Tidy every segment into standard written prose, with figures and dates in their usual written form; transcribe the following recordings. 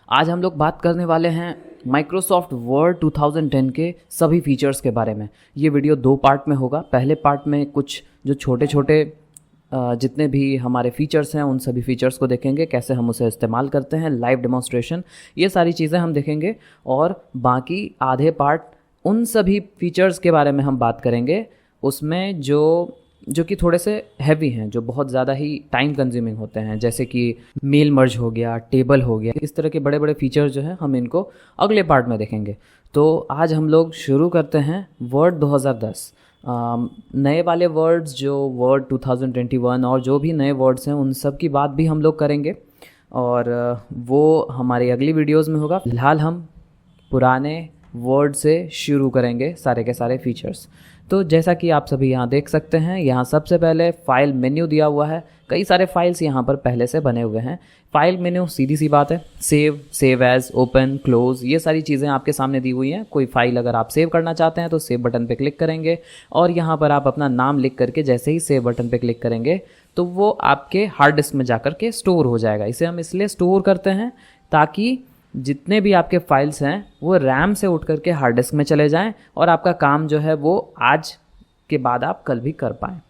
आज हम लोग बात करने वाले हैं माइक्रोसॉफ्ट वर्ड 2010 के सभी फीचर्स के बारे में। ये वीडियो 2 पार्ट में होगा। पहले पार्ट में कुछ जो छोटे छोटे जितने भी हमारे फीचर्स हैं उन सभी फीचर्स को देखेंगे, कैसे हम उसे इस्तेमाल करते हैं, लाइव डेमोन्स्ट्रेशन, ये सारी चीज़ें हम देखेंगे। और बाकी आधे पार्ट उन सभी फीचर्स के बारे में हम बात करेंगे उसमें जो कि थोड़े से हैवी हैं, जो बहुत ज़्यादा ही टाइम कंज्यूमिंग होते हैं, जैसे कि मेल मर्ज हो गया, टेबल हो गया, इस तरह के बड़े बड़े फीचर्स जो हैं हम इनको अगले पार्ट में देखेंगे। तो आज हम लोग शुरू करते हैं वर्ड 2010। नए वाले वर्ड्स जो वर्ड 2021 और जो भी नए वर्ड्स हैं उन सब की बात भी हम लोग करेंगे और वो हमारी अगली वीडियोज़ में होगा। फिलहाल हम पुराने वर्ड से शुरू करेंगे सारे के सारे फीचर्स। तो जैसा कि आप सभी यहाँ देख सकते हैं, यहाँ सबसे पहले फाइल मेन्यू दिया हुआ है। कई सारे फाइल्स यहाँ पर पहले से बने हुए हैं। फाइल मेन्यू सीधी सी बात है, सेव एज, ओपन, क्लोज, ये सारी चीज़ें आपके सामने दी हुई हैं। कोई फाइल अगर आप सेव करना चाहते हैं तो सेव बटन पे क्लिक करेंगे और यहाँ पर आप अपना नाम लिख करके जैसे ही सेव बटन पे क्लिक करेंगे तो वो आपके हार्ड डिस्क में जा कर के स्टोर हो जाएगा। इसे हम इसलिए स्टोर करते हैं ताकि जितने भी आपके फाइल्स हैं वो रैम से उठ करके हार्ड डिस्क में चले जाएं और आपका काम जो है वो आज के बाद आप कल भी कर पाएँ।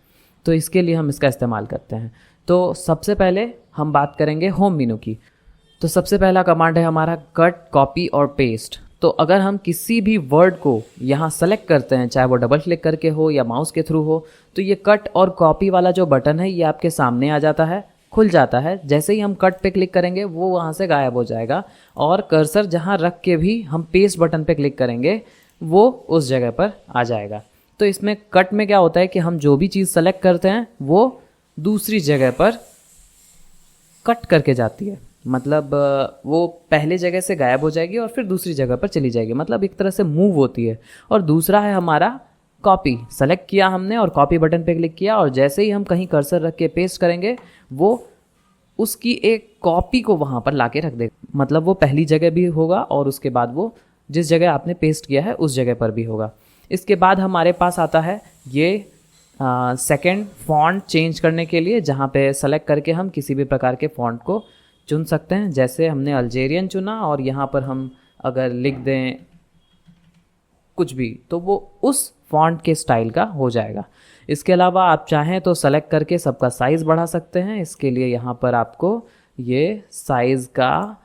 तो इसके लिए हम इसका इस्तेमाल करते हैं। तो सबसे पहले हम बात करेंगे होम मेनू की। तो सबसे पहला कमांड है हमारा कट, कॉपी और पेस्ट। तो अगर हम किसी भी वर्ड को यहाँ सेलेक्ट करते हैं, चाहे वो डबल क्लिक करके हो या माउस के थ्रू हो, तो ये कट और कॉपी वाला जो बटन है ये आपके सामने आ जाता है, खुल जाता है। जैसे ही हम कट पे क्लिक करेंगे वो वहाँ से गायब हो जाएगा और कर्सर जहाँ रख के भी हम पेस्ट बटन पे क्लिक करेंगे वो उस जगह पर आ जाएगा। तो इसमें कट में क्या होता है कि हम जो भी चीज़ सेलेक्ट करते हैं वो दूसरी जगह पर कट करके जाती है, मतलब वो पहले जगह से गायब हो जाएगी और फिर दूसरी जगह पर चली जाएगी, मतलब एक तरह से मूव होती है। और दूसरा है हमारा कॉपी। सेलेक्ट किया हमने और कॉपी बटन पे क्लिक किया और जैसे ही हम कहीं कर्सर रख के पेस्ट करेंगे वो उसकी एक कॉपी को वहाँ पर ला के रख देगा, मतलब वो पहली जगह भी होगा और उसके बाद वो जिस जगह आपने पेस्ट किया है उस जगह पर भी होगा। इसके बाद हमारे पास आता है ये सेकंड फॉन्ट चेंज करने के लिए, जहाँ पे सेलेक्ट करके हम किसी भी प्रकार के फॉन्ट को चुन सकते हैं। जैसे हमने अल्जेरियन चुना और यहाँ पर हम अगर लिख दें कुछ भी तो वो उस फॉन्ट के स्टाइल का हो जाएगा। इसके अलावा आप चाहें तो सेलेक्ट करके सबका साइज़ बढ़ा सकते हैं। इसके लिए यहाँ पर आपको ये साइज़ का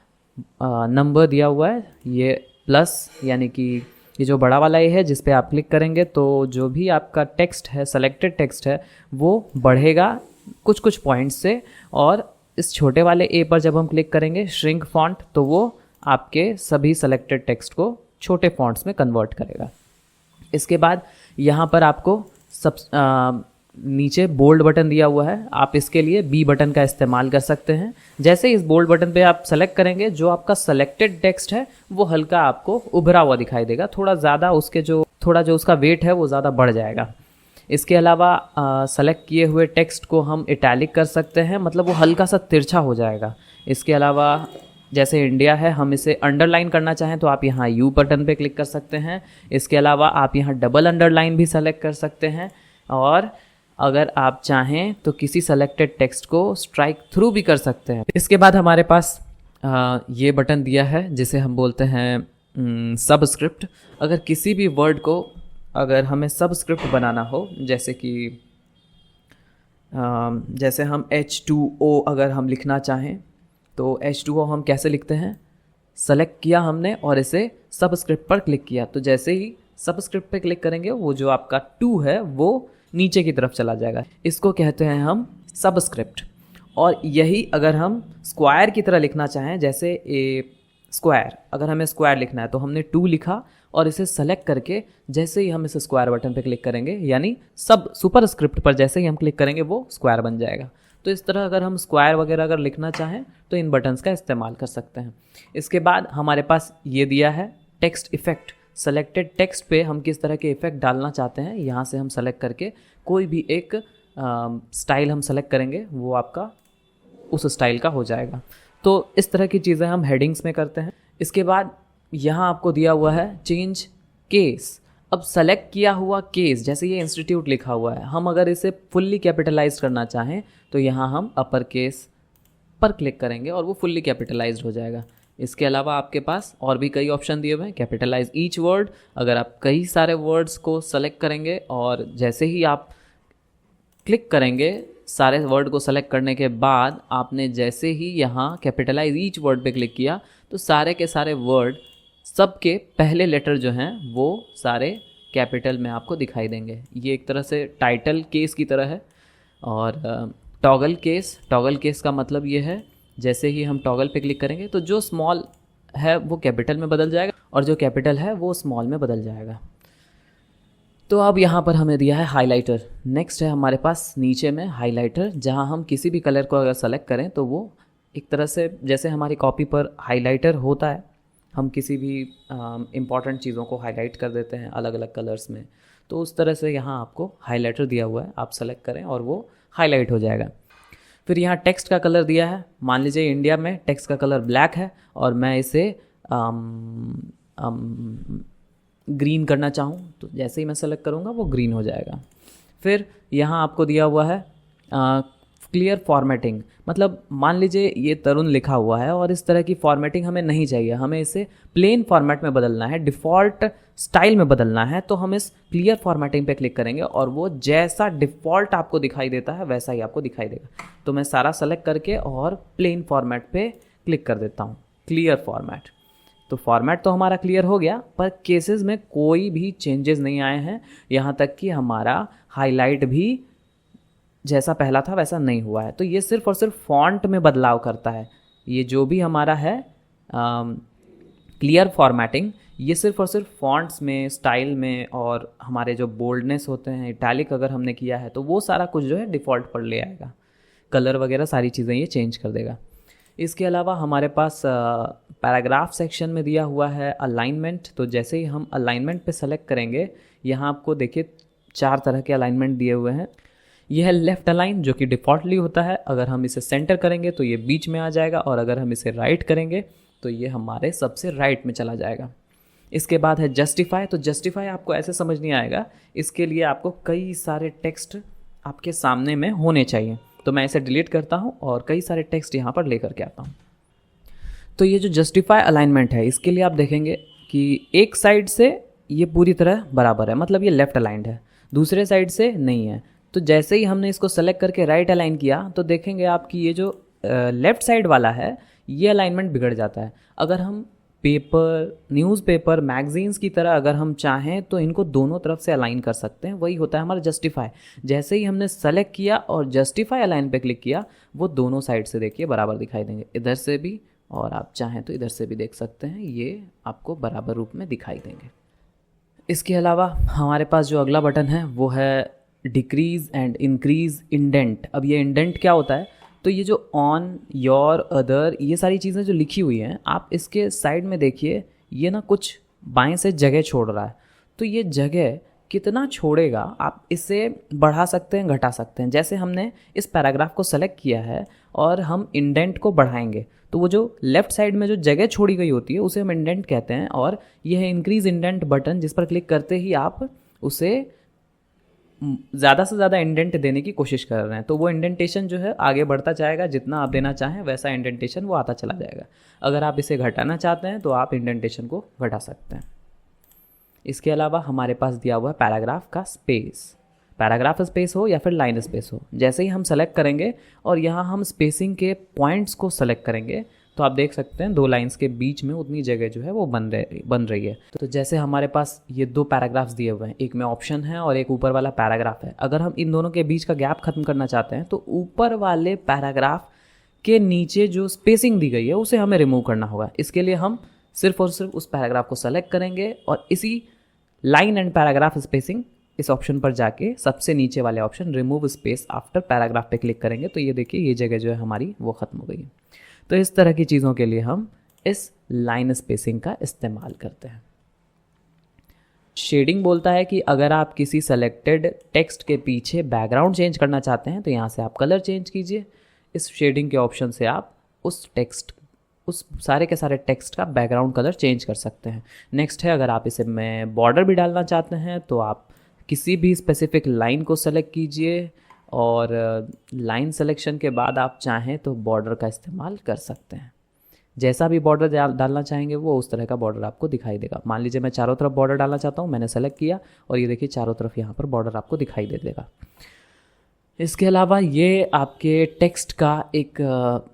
नंबर दिया हुआ है, ये प्लस, यानी कि ये जो बड़ा वाला ये है जिस पे आप क्लिक करेंगे तो जो भी आपका टेक्स्ट है, सेलेक्टेड टेक्स्ट है, वो बढ़ेगा कुछ कुछ पॉइंट्स से। और इस छोटे वाले ए पर जब हम क्लिक करेंगे श्रिंक फॉन्ट तो वो आपके सभी सेलेक्टेड टेक्स्ट को छोटे फॉन्ट्स में कन्वर्ट करेगा। इसके बाद यहाँ पर आपको नीचे बोल्ड बटन दिया हुआ है, आप इसके लिए बी बटन का इस्तेमाल कर सकते हैं। जैसे इस बोल्ड बटन पे आप सेलेक्ट करेंगे जो आपका सेलेक्टेड टेक्स्ट है वो हल्का आपको उभरा हुआ दिखाई देगा, थोड़ा ज़्यादा जो उसका वेट है वो ज़्यादा बढ़ जाएगा। इसके अलावा सेलेक्ट किए हुए टेक्स्ट को हम इटैलिक कर सकते हैं, मतलब वो हल्का सा तिरछा हो जाएगा। इसके अलावा जैसे इंडिया है, हम इसे अंडरलाइन करना चाहें तो आप यहाँ यू बटन पे क्लिक कर सकते हैं। इसके अलावा आप यहाँ डबल अंडरलाइन भी सेलेक्ट कर सकते हैं और अगर आप चाहें तो किसी सेलेक्टेड टेक्स्ट को स्ट्राइक थ्रू भी कर सकते हैं। इसके बाद हमारे पास ये बटन दिया है जिसे हम बोलते हैं सबस्क्रिप्ट। अगर किसी भी वर्ड को अगर हमें सबस्क्रिप्ट बनाना हो, जैसे कि जैसे हम H2O अगर हम लिखना चाहें तो H2O हम कैसे लिखते हैं, सेलेक्ट किया हमने और इसे सबस्क्रिप्ट पर क्लिक किया तो जैसे ही सबस्क्रिप्ट पे क्लिक करेंगे वो जो आपका 2 है वो नीचे की तरफ चला जाएगा। इसको कहते हैं हम सबस्क्रिप्ट। और यही अगर हम स्क्वायर की तरह लिखना चाहें, जैसे ए स्क्वायर, अगर हमें स्क्वायर लिखना है तो हमने 2 लिखा और इसे सेलेक्ट करके जैसे ही हम इस स्क्वायर बटन पे क्लिक करेंगे, यानी सब सुपरस्क्रिप्ट पर जैसे ही हम क्लिक करेंगे वो स्क्वायर बन जाएगा। तो इस तरह अगर हम स्क्वायर वगैरह अगर लिखना चाहें तो इन बटन्स का इस्तेमाल कर सकते हैं। इसके बाद हमारे पास ये दिया है टेक्स्ट इफेक्ट। सेलेक्टेड टेक्स्ट पे हम किस तरह के इफेक्ट डालना चाहते हैं, यहाँ से हम सेलेक्ट करके कोई भी एक स्टाइल हम सेलेक्ट करेंगे वो आपका उस स्टाइल का हो जाएगा। तो इस तरह की चीज़ें हम हेडिंग्स में करते हैं। इसके बाद यहाँ आपको दिया हुआ है चेंज केस। अब सेलेक्ट किया हुआ केस, जैसे ये इंस्टीट्यूट लिखा हुआ है, हम अगर इसे फुल्ली कैपिटलाइज करना चाहें तो यहाँ हम अपर केस पर क्लिक करेंगे और वो फुल्ली कैपिटलाइज्ड हो जाएगा। इसके अलावा आपके पास और भी कई ऑप्शन दिए हुए हैं। कैपिटलाइज ईच वर्ड, अगर आप कई सारे वर्ड्स को सेलेक्ट करेंगे और जैसे ही आप क्लिक करेंगे, सारे वर्ड को सेलेक्ट करने के बाद आपने जैसे ही यहाँ कैपिटलाइज ईच वर्ड पे क्लिक किया तो सारे के सारे वर्ड सबके पहले लेटर जो हैं वो सारे कैपिटल में आपको दिखाई देंगे। ये एक तरह से टाइटल केस की तरह है। और टॉगल केस का मतलब ये है, जैसे ही हम टॉगल पे क्लिक करेंगे तो जो स्मॉल है वो कैपिटल में बदल जाएगा और जो कैपिटल है वो स्मॉल में बदल जाएगा। तो अब यहाँ पर हमें दिया है हाइलाइटर। नेक्स्ट है हमारे पास नीचे में हाइलाइटर, जहाँ हम किसी भी कलर को अगर सेलेक्ट करें तो वो एक तरह से जैसे हमारी कॉपी पर हाइलाइटर होता है, हम किसी भी इम्पॉर्टेंट चीज़ों को हाईलाइट कर देते हैं अलग अलग कलर्स में, तो उस तरह से यहाँ आपको हाइलाइटर दिया हुआ है, आप सेलेक्ट करें और वो हाईलाइट हो जाएगा। फिर यहाँ टेक्स्ट का कलर दिया है। मान लीजिए इंडिया में टेक्स्ट का कलर ब्लैक है और मैं इसे ग्रीन करना चाहूँ तो जैसे ही मैं सेलेक्ट करूँगा वो ग्रीन हो जाएगा। फिर यहाँ आपको दिया हुआ है क्लियर फॉर्मेटिंग, मतलब मान लीजिए ये तरुण लिखा हुआ है और इस तरह की फॉर्मेटिंग हमें नहीं चाहिए, हमें इसे प्लेन फॉर्मेट में बदलना है, डिफ़ॉल्ट स्टाइल में बदलना है, तो हम इस क्लियर फॉर्मेटिंग पे क्लिक करेंगे और वो जैसा डिफ़ॉल्ट आपको दिखाई देता है वैसा ही आपको दिखाई देगा। तो मैं सारा सेलेक्ट करके और प्लेन फॉर्मेट पे क्लिक कर देता हूँ, क्लियर फॉर्मेट। तो फॉर्मेट तो हमारा क्लियर हो गया, पर केसेस में कोई भी चेंजेस नहीं आए हैं, यहाँ तक कि हमारा हाईलाइट भी जैसा पहला था वैसा नहीं हुआ है। तो ये सिर्फ और सिर्फ फॉन्ट में बदलाव करता है। ये जो भी हमारा है क्लियर फॉर्मेटिंग, ये सिर्फ और सिर्फ फॉन्ट्स में, स्टाइल में, और हमारे जो बोल्डनेस होते हैं, इटैलिक अगर हमने किया है तो वो सारा कुछ जो है डिफ़ॉल्ट पर ले आएगा, कलर वगैरह सारी चीज़ें ये चेंज कर देगा। इसके अलावा हमारे पास पैराग्राफ सेक्शन में दिया हुआ है अलाइनमेंट। तो जैसे ही हम अलाइनमेंट पे सेलेक्ट करेंगे, यहाँ आपको देखिए 4 तरह के अलाइनमेंट दिए हुए हैं। यह है लेफ़्ट अलाइन, जो कि डिफ़ॉल्टली होता है, अगर हम इसे सेंटर करेंगे तो ये बीच में आ जाएगा, और अगर हम इसे राइट करेंगे तो ये हमारे सबसे राइट में चला जाएगा। इसके बाद है जस्टिफाई। तो जस्टिफाई आपको ऐसे समझ नहीं आएगा, इसके लिए आपको कई सारे टेक्स्ट आपके सामने में होने चाहिए। तो मैं इसे डिलीट करता हूँ और कई सारे टेक्स्ट यहाँ पर लेकर के आता हूँ। तो ये जो जस्टिफाई अलाइनमेंट है, इसके लिए आप देखेंगे कि एक साइड से ये पूरी तरह बराबर है, मतलब ये लेफ़्ट अलाइंड है, दूसरे साइड से नहीं है। तो जैसे ही हमने इसको सेलेक्ट करके राइट अलाइन किया तो देखेंगे आप कि ये जो लेफ़्ट साइड वाला है ये अलाइनमेंट बिगड़ जाता है। अगर हम पेपर, न्यूज़पेपर, मैगजीन्स की तरह अगर हम चाहें तो इनको दोनों तरफ से अलाइन कर सकते हैं, वही होता है हमारा जस्टिफाई। जैसे ही हमने सेलेक्ट किया और जस्टिफाई अलाइन पे क्लिक किया, वो दोनों साइड से देखिए बराबर दिखाई देंगे, इधर से भी और आप चाहें तो इधर से भी देख सकते हैं, ये आपको बराबर रूप में दिखाई देंगे। इसके अलावा हमारे पास जो अगला बटन है वो है डिक्रीज़ एंड इंक्रीज़ इंडेंट। अब ये इंडेंट क्या होता है? तो ये जो ऑन, योर, अदर, ये सारी चीज़ें जो लिखी हुई हैं, आप इसके साइड में देखिए, ये ना कुछ बाएं से जगह छोड़ रहा है। तो ये जगह कितना छोड़ेगा, आप इसे बढ़ा सकते हैं, घटा सकते हैं। जैसे हमने इस पैराग्राफ को सेलेक्ट किया है और हम इंडेंट को बढ़ाएंगे, तो वो जो लेफ़्ट साइड में जो जगह छोड़ी गई होती है उसे हम इंडेंट कहते हैं, और यह है इंक्रीज़ इंडेंट बटन, जिस पर क्लिक करते ही आप उसे ज़्यादा से ज़्यादा इंडेंट देने की कोशिश कर रहे हैं। तो वो इंडेंटेशन जो है आगे बढ़ता जाएगा, जितना आप देना चाहें वैसा इंडेंटेशन वो आता चला जाएगा। अगर आप इसे घटाना चाहते हैं तो आप इंडेंटेशन को घटा सकते हैं। इसके अलावा हमारे पास दिया हुआ है पैराग्राफ का स्पेस। पैराग्राफ स्पेस हो या फिर लाइन स्पेस हो, जैसे ही हम सेलेक्ट करेंगे और यहाँ हम स्पेसिंग के पॉइंट्स को सेलेक्ट करेंगे तो आप देख सकते हैं 2 लाइंस के बीच में उतनी जगह जो है वो बन रही है। तो जैसे हमारे पास ये 2 पैराग्राफ्स दिए हुए हैं, एक में ऑप्शन है और एक ऊपर वाला पैराग्राफ है। अगर हम इन दोनों के बीच का गैप खत्म करना चाहते हैं तो ऊपर वाले पैराग्राफ के नीचे जो स्पेसिंग दी गई है उसे हमें रिमूव करना होगा। इसके लिए हम सिर्फ और सिर्फ उस पैराग्राफ को सेलेक्ट करेंगे और इसी लाइन एंड पैराग्राफ स्पेसिंग इस ऑप्शन पर जाके सबसे नीचे वाले option remove space after paragraph पे क्लिक करेंगे तो ये देखिए ये जगह जो है हमारी वो ख़त्म हो गई है। तो इस तरह की चीज़ों के लिए हम इस लाइन स्पेसिंग का इस्तेमाल करते हैं। शेडिंग बोलता है कि अगर आप किसी सेलेक्टेड टेक्स्ट के पीछे बैकग्राउंड चेंज करना चाहते हैं तो यहाँ से आप कलर चेंज कीजिए। इस शेडिंग के ऑप्शन से आप उस सारे के सारे टेक्स्ट का बैकग्राउंड कलर चेंज कर सकते हैं। नेक्स्ट है, अगर आप इसे में बॉर्डर भी डालना चाहते हैं तो आप किसी भी स्पेसिफिक लाइन को सेलेक्ट कीजिए और लाइन सेलेक्शन के बाद आप चाहें तो बॉर्डर का इस्तेमाल कर सकते हैं। जैसा भी बॉर्डर डालना चाहेंगे वो उस तरह का बॉर्डर आपको दिखाई देगा। मान लीजिए मैं चारों तरफ बॉर्डर डालना चाहता हूँ, मैंने सेलेक्ट किया और ये देखिए चारों तरफ यहाँ पर बॉर्डर आपको दिखाई दे देगा। इसके अलावा ये आपके टेक्स्ट का एक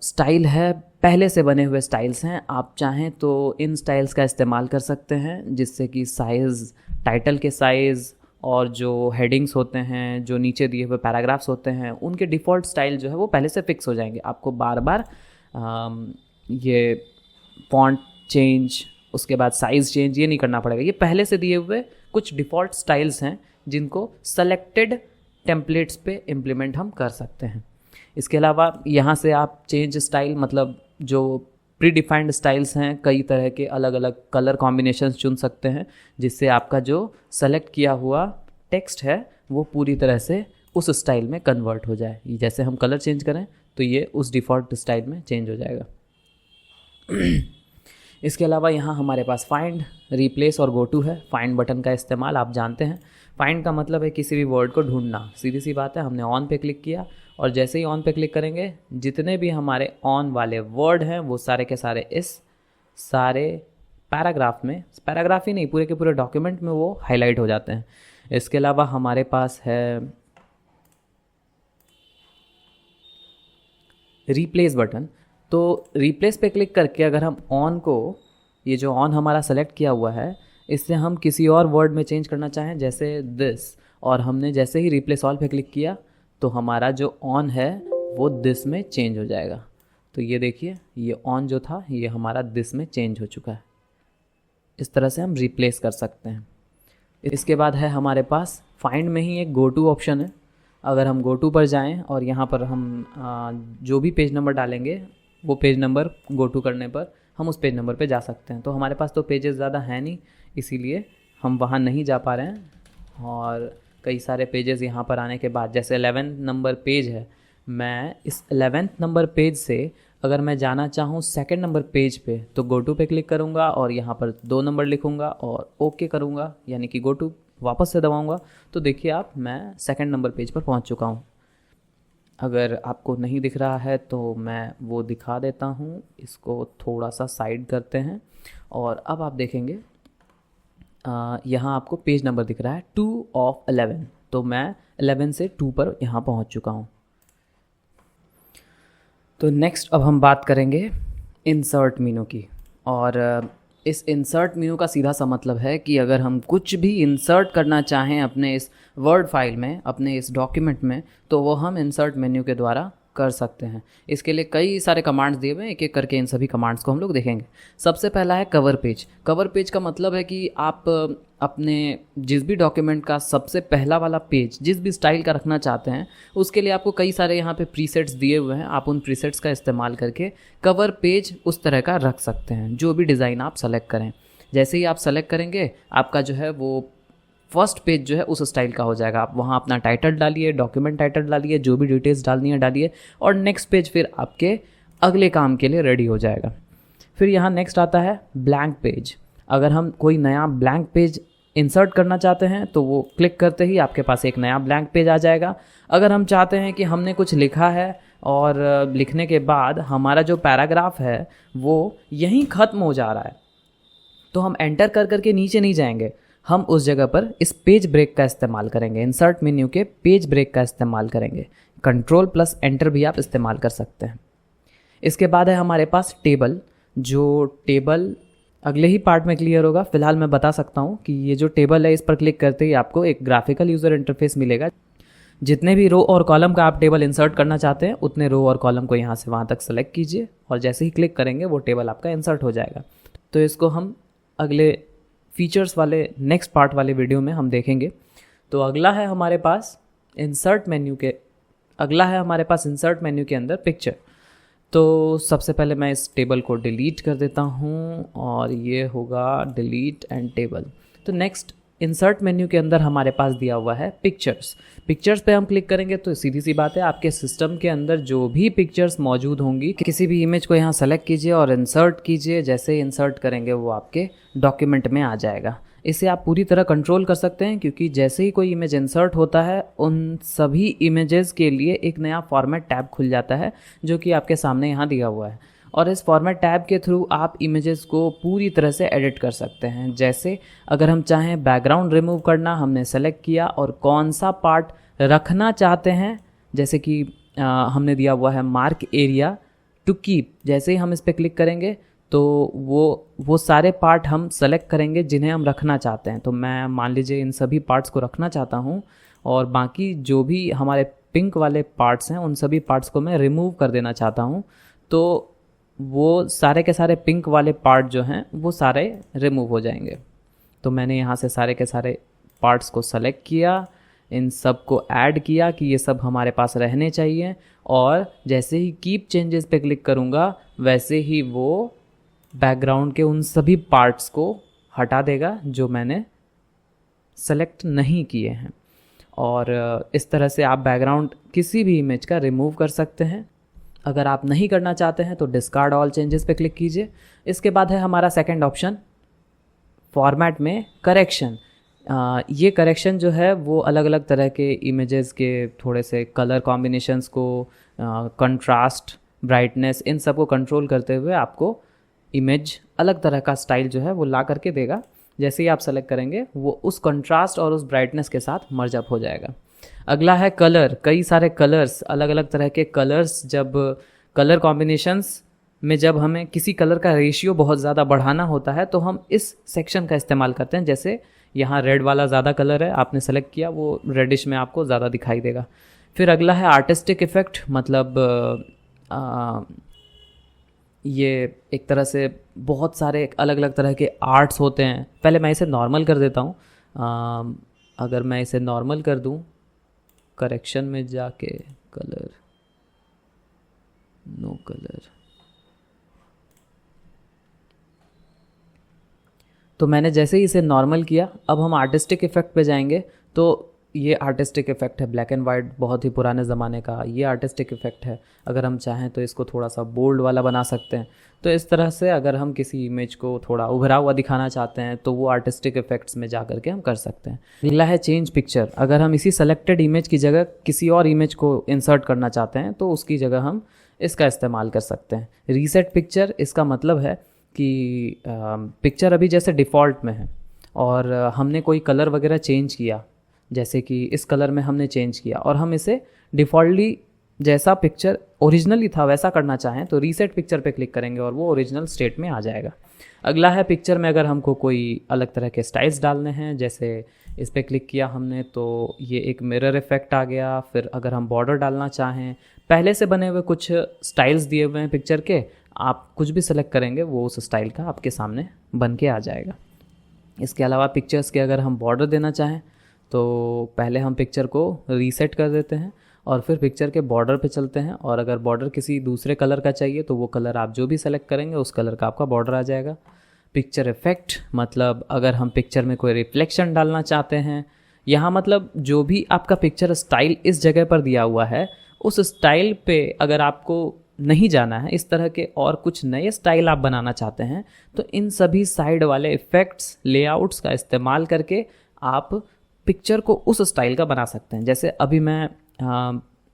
स्टाइल है, पहले से बने हुए स्टाइल्स हैं। आप चाहें तो इन स्टाइल्स का इस्तेमाल कर सकते हैं, जिससे कि साइज़, टाइटल के साइज़ और जो हेडिंग्स होते हैं, जो नीचे दिए हुए पैराग्राफ्स होते हैं, उनके डिफ़ॉल्ट स्टाइल जो है वो पहले से फिक्स हो जाएंगे। आपको बार बार ये फॉन्ट चेंज, उसके बाद साइज़ चेंज ये नहीं करना पड़ेगा। ये पहले से दिए हुए कुछ डिफ़ॉल्ट स्टाइल्स हैं जिनको सेलेक्टेड टेम्पलेट्स पे इम्प्लीमेंट हम कर सकते हैं। इसके अलावा यहाँ से आप चेंज स्टाइल, मतलब जो प्री डिफाइंड स्टाइल्स हैं, कई तरह के अलग अलग कलर कॉम्बिनेशंस चुन सकते हैं, जिससे आपका जो सेलेक्ट किया हुआ टेक्स्ट है वो पूरी तरह से उस स्टाइल में कन्वर्ट हो जाए। जैसे हम कलर चेंज करें तो ये उस डिफ़ॉल्ट स्टाइल में चेंज हो जाएगा। इसके अलावा यहाँ हमारे पास फाइंड, रिप्लेस और गो टू है। फाइंड बटन का इस्तेमाल आप जानते हैं। फाइंड का मतलब है किसी भी वर्ड को ढूंढना। सीधी सी बात है, हमने ऑन पे क्लिक किया और जैसे ही ऑन पे क्लिक करेंगे जितने भी हमारे ऑन वाले वर्ड हैं वो सारे के सारे इस सारे पैराग्राफ में, पैराग्राफ ही नहीं पूरे के पूरे डॉक्यूमेंट में वो हाईलाइट हो जाते हैं। इसके अलावा हमारे पास है रिप्लेस बटन। तो रिप्लेस पे क्लिक करके अगर हम ऑन को, ये जो ऑन हमारा सेलेक्ट किया हुआ है, इससे हम किसी और वर्ड में चेंज करना चाहें जैसे दिस, और हमने जैसे ही रिप्लेस ऑल पे क्लिक किया तो हमारा जो ऑन है वो दिस में चेंज हो जाएगा। तो ये देखिए, ये ऑन जो था ये हमारा दिस में चेंज हो चुका है। इस तरह से हम रिप्लेस कर सकते हैं। इसके बाद है हमारे पास फाइंड में ही एक गो टू ऑप्शन है। अगर हम गो टू पर जाएं और यहाँ पर हम जो भी पेज नंबर डालेंगे वो पेज नंबर गो टू करने पर हम उस पेज नंबर पे जा सकते हैं। तो हमारे पास तो पेजेस ज़्यादा हैं नहीं, इसीलिए हम वहाँ नहीं जा पा रहे हैं। और कई सारे पेजेस यहाँ पर आने के बाद, जैसे 11 नंबर पेज है, मैं इस 11 नंबर पेज से अगर मैं जाना चाहूँ सेकंड नंबर पेज पे तो गो टू पे क्लिक करूँगा और यहाँ पर 2 नंबर लिखूँगा और ओके करूँगा, यानी कि गो टू वापस से दबाऊँगा। तो देखिए आप, मैं सेकंड नंबर पेज पर पहुँच चुका हूँ। अगर आपको नहीं दिख रहा है तो मैं वो दिखा देता हूँ। इसको थोड़ा सा साइड करते हैं और अब आप देखेंगे यहाँ आपको पेज नंबर दिख रहा है 2 of 11। तो मैं 11 से 2 पर यहाँ पहुँच चुका हूँ। तो नेक्स्ट अब हम बात करेंगे इंसर्ट मेनू की। और इस इंसर्ट मेनू का सीधा सा मतलब है कि अगर हम कुछ भी इंसर्ट करना चाहें अपने इस वर्ड फाइल में, अपने इस डॉक्यूमेंट में, तो वो हम इंसर्ट मेन्यू के द्वारा कर सकते हैं। इसके लिए कई सारे कमांड्स दिए हुए हैं, एक एक करके इन सभी कमांड्स को हम लोग देखेंगे। सबसे पहला है कवर पेज। कवर पेज का मतलब है कि आप अपने जिस भी डॉक्यूमेंट का सबसे पहला वाला पेज जिस भी स्टाइल का रखना चाहते हैं, उसके लिए आपको कई सारे यहाँ पे प्रीसेट्स दिए हुए हैं। आप उन प्रीसेट्स का इस्तेमाल करके कवर पेज उस तरह का रख सकते हैं, जो भी डिज़ाइन आप सेलेक्ट करें। जैसे ही आप सेलेक्ट करेंगे आपका जो है वो फर्स्ट पेज जो है उस स्टाइल का हो जाएगा। आप वहाँ अपना टाइटल डालिए, डॉक्यूमेंट टाइटल डालिए, जो भी डिटेल्स डालनी है डालिए, और नेक्स्ट पेज फिर आपके अगले काम के लिए रेडी हो जाएगा। फिर यहाँ नेक्स्ट आता है ब्लैंक पेज। अगर हम कोई नया ब्लैंक पेज इंसर्ट करना चाहते हैं तो वो क्लिक करते ही आपके पास एक नया ब्लैंक पेज आ जाएगा। अगर हम चाहते हैं कि हमने कुछ लिखा है और लिखने के बाद हमारा जो पैराग्राफ है वो यहीं ख़त्म हो जा रहा है, तो हम एंटर कर करके नीचे नहीं जाएंगे, हम उस जगह पर इस पेज ब्रेक का इस्तेमाल करेंगे। इंसर्ट मेन्यू के पेज ब्रेक का इस्तेमाल करेंगे। कंट्रोल प्लस एंटर भी आप इस्तेमाल कर सकते हैं। इसके बाद है हमारे पास टेबल। जो टेबल अगले ही पार्ट में क्लियर होगा, फिलहाल मैं बता सकता हूँ कि ये जो टेबल है इस पर क्लिक करते ही आपको एक ग्राफिकल यूज़र इंटरफेस मिलेगा। जितने भी रो और कॉलम का आप टेबल इंसर्ट करना चाहते हैं उतने रो और कॉलम को यहाँ से वहाँ तक सेलेक्ट कीजिए और जैसे ही क्लिक करेंगे वो टेबल आपका इंसर्ट हो जाएगा। तो इसको हम अगले फीचर्स वाले नेक्स्ट पार्ट वाले वीडियो में हम देखेंगे। तो अगला है हमारे पास इंसर्ट मेन्यू के अंदर पिक्चर। तो सबसे पहले मैं इस टेबल को डिलीट कर देता हूँ और ये होगा डिलीट एंड टेबल। तो नेक्स्ट इंसर्ट मेन्यू के अंदर हमारे पास दिया हुआ है पिक्चर्स। पिक्चर्स पे हम क्लिक करेंगे तो सीधी सी बात है, आपके सिस्टम के अंदर जो भी पिक्चर्स मौजूद होंगी, किसी भी इमेज को यहाँ सेलेक्ट कीजिए और इंसर्ट कीजिए। जैसे ही इंसर्ट करेंगे वो आपके डॉक्यूमेंट में आ जाएगा। इसे आप पूरी तरह कंट्रोल कर सकते हैं क्योंकि जैसे ही कोई इमेज इंसर्ट होता है उन सभी इमेजेस के लिए एक नया फॉर्मेट टैब खुल जाता है जो कि आपके सामने यहाँ दिया हुआ है। और इस फॉर्मेट टैब के थ्रू आप इमेजेस को पूरी तरह से एडिट कर सकते हैं। जैसे अगर हम चाहें बैकग्राउंड रिमूव करना, हमने सेलेक्ट किया और कौन सा पार्ट रखना चाहते हैं, जैसे कि हमने दिया हुआ है मार्क एरिया टू कीप। जैसे ही हम इस पर क्लिक करेंगे तो वो सारे पार्ट हम सेलेक्ट करेंगे जिन्हें हम रखना चाहते हैं। तो मैं मान लीजिए इन सभी पार्ट्स को रखना चाहता हूँ और बाकी जो भी हमारे पिंक वाले पार्ट्स हैं उन सभी पार्ट्स को मैं रिमूव कर देना चाहता हूँ। तो वो सारे के सारे पिंक वाले पार्ट जो हैं वो सारे रिमूव हो जाएंगे। तो मैंने यहाँ से सारे के सारे पार्ट्स को सेलेक्ट किया, इन सब को ऐड किया कि ये सब हमारे पास रहने चाहिए, और जैसे ही कीप चेंजेस पे क्लिक करूँगा वैसे ही वो बैकग्राउंड के उन सभी पार्ट्स को हटा देगा जो मैंने सेलेक्ट नहीं किए हैं। और इस तरह से आप बैकग्राउंड किसी भी इमेज का रिमूव कर सकते हैं। अगर आप नहीं करना चाहते हैं तो डिस्कार्ड ऑल चेंजेस पे क्लिक कीजिए। इसके बाद है हमारा सेकंड ऑप्शन, फॉर्मेट में करेक्शन। ये करेक्शन जो है वो अलग अलग तरह के इमेजेस के थोड़े से कलर कॉम्बिनेशंस को, कंट्रास्ट, ब्राइटनेस, इन सब को कंट्रोल करते हुए आपको इमेज अलग तरह का स्टाइल जो है वो ला करके देगा। जैसे ही आप सेलेक्ट करेंगे वो उस कंट्रास्ट और उस ब्राइटनेस के साथ मर्ज अप हो जाएगा। अगला है कलर। कई सारे कलर्स, अलग अलग तरह के कलर्स, जब कलर कॉम्बिनेशंस में जब हमें किसी कलर का रेशियो बहुत ज़्यादा बढ़ाना होता है तो हम इस सेक्शन का इस्तेमाल करते हैं। जैसे यहाँ रेड वाला ज़्यादा कलर है, आपने सेलेक्ट किया, वो रेडिश में आपको ज़्यादा दिखाई देगा। फिर अगला है आर्टिस्टिक इफ़ेक्ट, मतलब ये एक तरह से बहुत सारे अलग अलग तरह के आर्ट्स होते हैं। पहले मैं इसे नॉर्मल कर देता हूँ। अगर मैं इसे नॉर्मल कर दूँ, करेक्शन में जाके कलर, नो कलर, तो मैंने जैसे ही इसे नॉर्मल किया, अब हम आर्टिस्टिक इफ़ेक्ट पे जाएंगे। तो ये आर्टिस्टिक इफ़ेक्ट है ब्लैक एंड वाइट, बहुत ही पुराने ज़माने का ये आर्टिस्टिक इफ़ेक्ट है। अगर हम चाहें तो इसको थोड़ा सा बोल्ड वाला बना सकते हैं। तो इस तरह से अगर हम किसी इमेज को थोड़ा उभरा हुआ दिखाना चाहते हैं तो वो आर्टिस्टिक इफ़ेक्ट्स में जा करके हम कर सकते हैं। अगला है चेंज पिक्चर। अगर हम इसी सेलेक्टेड इमेज की जगह किसी और इमेज को इंसर्ट करना चाहते हैं तो उसकी जगह हम इसका इस्तेमाल कर सकते हैं। रीसेट पिक्चर, इसका मतलब है कि पिक्चर अभी जैसे डिफ़ॉल्ट में है और हमने कोई कलर वगैरह चेंज किया, जैसे कि इस कलर में हमने चेंज किया और हम इसे डिफ़ॉल्टली जैसा पिक्चर ओरिजिनली था वैसा करना चाहें तो रीसेट पिक्चर पे क्लिक करेंगे और वो ओरिजिनल स्टेट में आ जाएगा। अगला है पिक्चर में अगर हमको कोई अलग तरह के स्टाइल्स डालने हैं, जैसे इस पर क्लिक किया हमने तो ये एक मिरर इफेक्ट आ गया। फिर अगर हम बॉर्डर डालना चाहें, पहले से बने हुए कुछ स्टाइल्स दिए हुए हैं पिक्चर के, आप कुछ भी सेलेक्ट करेंगे वो उस स्टाइल का आपके सामने बन के आ जाएगा। इसके अलावा पिक्चर्स के अगर हम बॉर्डर देना चाहें तो पहले हम पिक्चर को रीसेट कर देते हैं और फिर पिक्चर के बॉर्डर पे चलते हैं, और अगर बॉर्डर किसी दूसरे कलर का चाहिए तो वो कलर आप जो भी सेलेक्ट करेंगे उस कलर का आपका बॉर्डर आ जाएगा। पिक्चर इफेक्ट, मतलब अगर हम पिक्चर में कोई रिफ्लेक्शन डालना चाहते हैं, यहाँ मतलब जो भी आपका पिक्चर स्टाइल इस जगह पर दिया हुआ है उस स्टाइल पे अगर आपको नहीं जाना है, इस तरह के और कुछ नए स्टाइल आप बनाना चाहते हैं तो इन सभी साइड वाले इफ़ेक्ट्स, लेआउट्स का इस्तेमाल करके आप पिक्चर को उस स्टाइल का बना सकते हैं। जैसे अभी मैं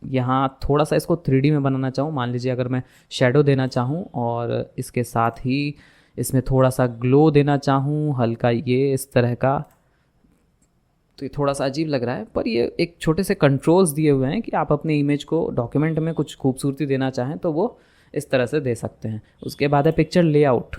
यहाँ थोड़ा सा इसको 3D में बनाना चाहूँ, मान लीजिए अगर मैं शेडो देना चाहूँ और इसके साथ ही इसमें थोड़ा सा ग्लो देना चाहूँ हल्का, ये इस तरह का, तो ये थोड़ा सा अजीब लग रहा है, पर ये एक छोटे से कंट्रोल्स दिए हुए हैं कि आप अपने इमेज को डॉक्यूमेंट में कुछ खूबसूरती देना चाहें तो वो इस तरह से दे सकते हैं। उसके बाद है पिक्चर लेआउट।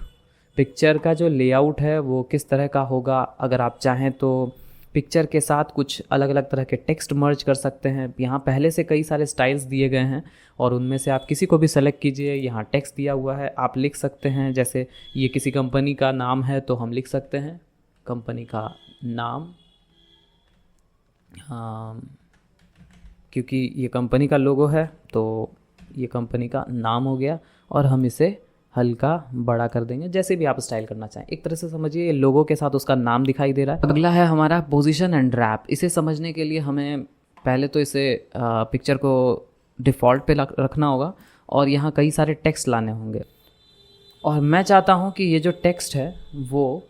पिक्चर का जो लेआउट है वो किस तरह का होगा, अगर आप चाहें तो पिक्चर के साथ कुछ अलग अलग तरह के टेक्स्ट मर्ज कर सकते हैं। यहाँ पहले से कई सारे स्टाइल्स दिए गए हैं और उनमें से आप किसी को भी सेलेक्ट कीजिए। यहाँ टेक्स्ट दिया हुआ है, आप लिख सकते हैं। जैसे ये किसी कंपनी का नाम है तो हम लिख सकते हैं कंपनी का नाम, क्योंकि ये कंपनी का लोगो है तो ये कंपनी का नाम हो गया, और हम इसे हल्का बड़ा कर देंगे, जैसे भी आप स्टाइल करना चाहें। एक तरह से समझिए ये लोगो के साथ उसका नाम दिखाई दे रहा है। अगला है हमारा पोजीशन एंड रैप। इसे समझने के लिए हमें पहले तो इसे पिक्चर को डिफ़ॉल्ट पे रखना होगा और यहाँ कई सारे टेक्स्ट लाने होंगे, और मैं चाहता हूँ कि ये जो टेक्स्ट है वो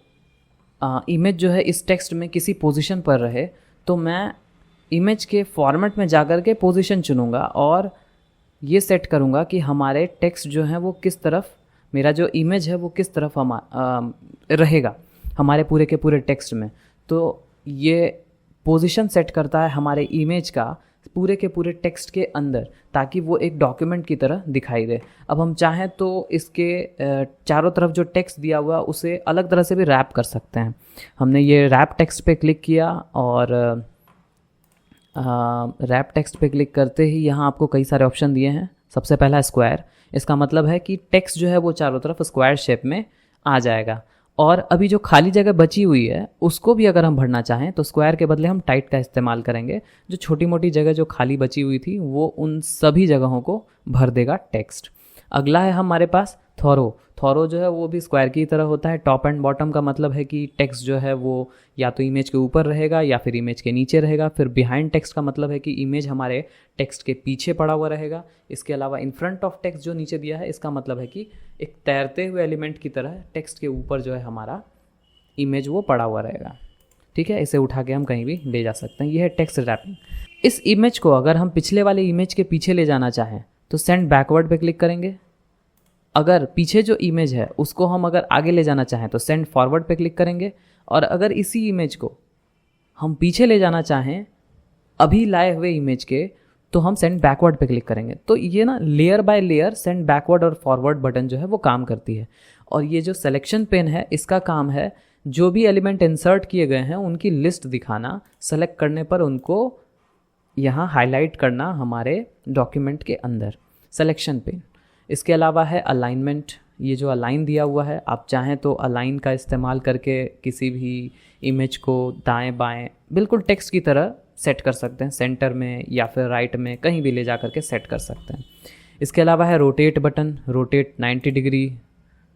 इमेज जो है इस टेक्स्ट में किसी पोजीशन पर रहे। तो मैं इमेज के फॉर्मेट में जाकर के पोजीशन चुनूँगा और ये सेट करूँगा कि हमारे टेक्स्ट जो हैं वो किस तरफ मेरा जो इमेज है वो किस तरफ रहेगा हमारे पूरे के पूरे टेक्स्ट में। तो ये पोजीशन सेट करता है हमारे इमेज का पूरे के पूरे टेक्स्ट के अंदर, ताकि वो एक डॉक्यूमेंट की तरह दिखाई दे। अब हम चाहें तो इसके चारों तरफ जो टेक्स्ट दिया हुआ उसे अलग तरह से भी रैप कर सकते हैं। हमने ये रैप टेक्स्ट पे क्लिक किया और रैप टेक्स्ट पे क्लिक करते ही यहाँ आपको कई सारे ऑप्शन दिए हैं। सबसे पहला स्क्वायर, इसका मतलब है कि टेक्स्ट जो है वो चारों तरफ स्क्वायर शेप में आ जाएगा। और अभी जो खाली जगह बची हुई है उसको भी अगर हम भरना चाहें तो स्क्वायर के बदले हम टाइट का इस्तेमाल करेंगे। जो छोटी मोटी जगह जो खाली बची हुई थी वो उन सभी जगहों को भर देगा टेक्स्ट। अगला है हमारे पास थॉरो। थॉरो जो है वो भी स्क्वायर की तरह होता है। टॉप एंड बॉटम का मतलब है कि टेक्स्ट जो है वो या तो इमेज के ऊपर रहेगा या फिर इमेज के नीचे रहेगा। फिर बिहाइंड टेक्स्ट का मतलब है कि इमेज हमारे टेक्स्ट के पीछे पड़ा हुआ रहेगा। इसके अलावा इन फ्रंट ऑफ टेक्स्ट जो नीचे दिया है इसका मतलब है कि एक तैरते हुए एलिमेंट की तरह टेक्स्ट के ऊपर जो है हमारा इमेज वो पड़ा हुआ रहेगा। ठीक है, इसे उठा के हम कहीं भी ले जा सकते हैं। यह है टेक्स्ट रैपिंग। इस इमेज को अगर हम पिछले वाले इमेज के पीछे ले जाना चाहें तो सेंड बैकवर्ड पे क्लिक करेंगे। अगर पीछे जो इमेज है उसको हम अगर आगे ले जाना चाहें तो सेंड फॉरवर्ड पे क्लिक करेंगे। और अगर इसी इमेज को हम पीछे ले जाना चाहें अभी लाए हुए इमेज के तो हम सेंड बैकवर्ड पे क्लिक करेंगे। तो ये ना layer by layer send backward और फॉरवर्ड बटन जो है वो काम करती है। और ये जो सिलेक्शन पेन है इसका काम है जो भी एलिमेंट इंसर्ट किए गए हैं उनकी लिस्ट दिखाना, सेलेक्ट करने पर उनको यहाँ हाईलाइट करना हमारे डॉक्यूमेंट के अंदर, सिलेक्शन पेन। इसके अलावा है अलाइनमेंट। ये जो अलाइन दिया हुआ है आप चाहें तो अलाइन का इस्तेमाल करके किसी भी इमेज को दाएं बाएं बिल्कुल टेक्स्ट की तरह सेट कर सकते हैं, सेंटर में या फिर राइट में कहीं भी ले जा करके सेट कर सकते हैं। इसके अलावा है rotate button. Rotate 90 degree,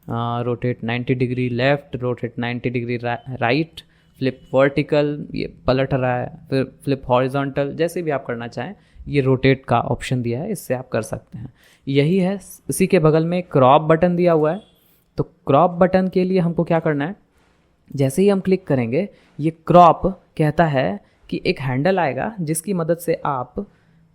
rotate 90 degree left, rotate 90 degree right, flip vertical, ये पलट रहा है, फिर फ्लिप हॉरिजॉन्टल, जैसे भी आप करना चाहें ये रोटेट का ऑप्शन दिया है, इससे आप कर सकते हैं। यही है। इसी के बगल में क्रॉप बटन दिया हुआ है। तो क्रॉप बटन के लिए हमको क्या करना है, जैसे ही हम क्लिक करेंगे ये क्रॉप कहता है कि एक हैंडल आएगा जिसकी मदद से आप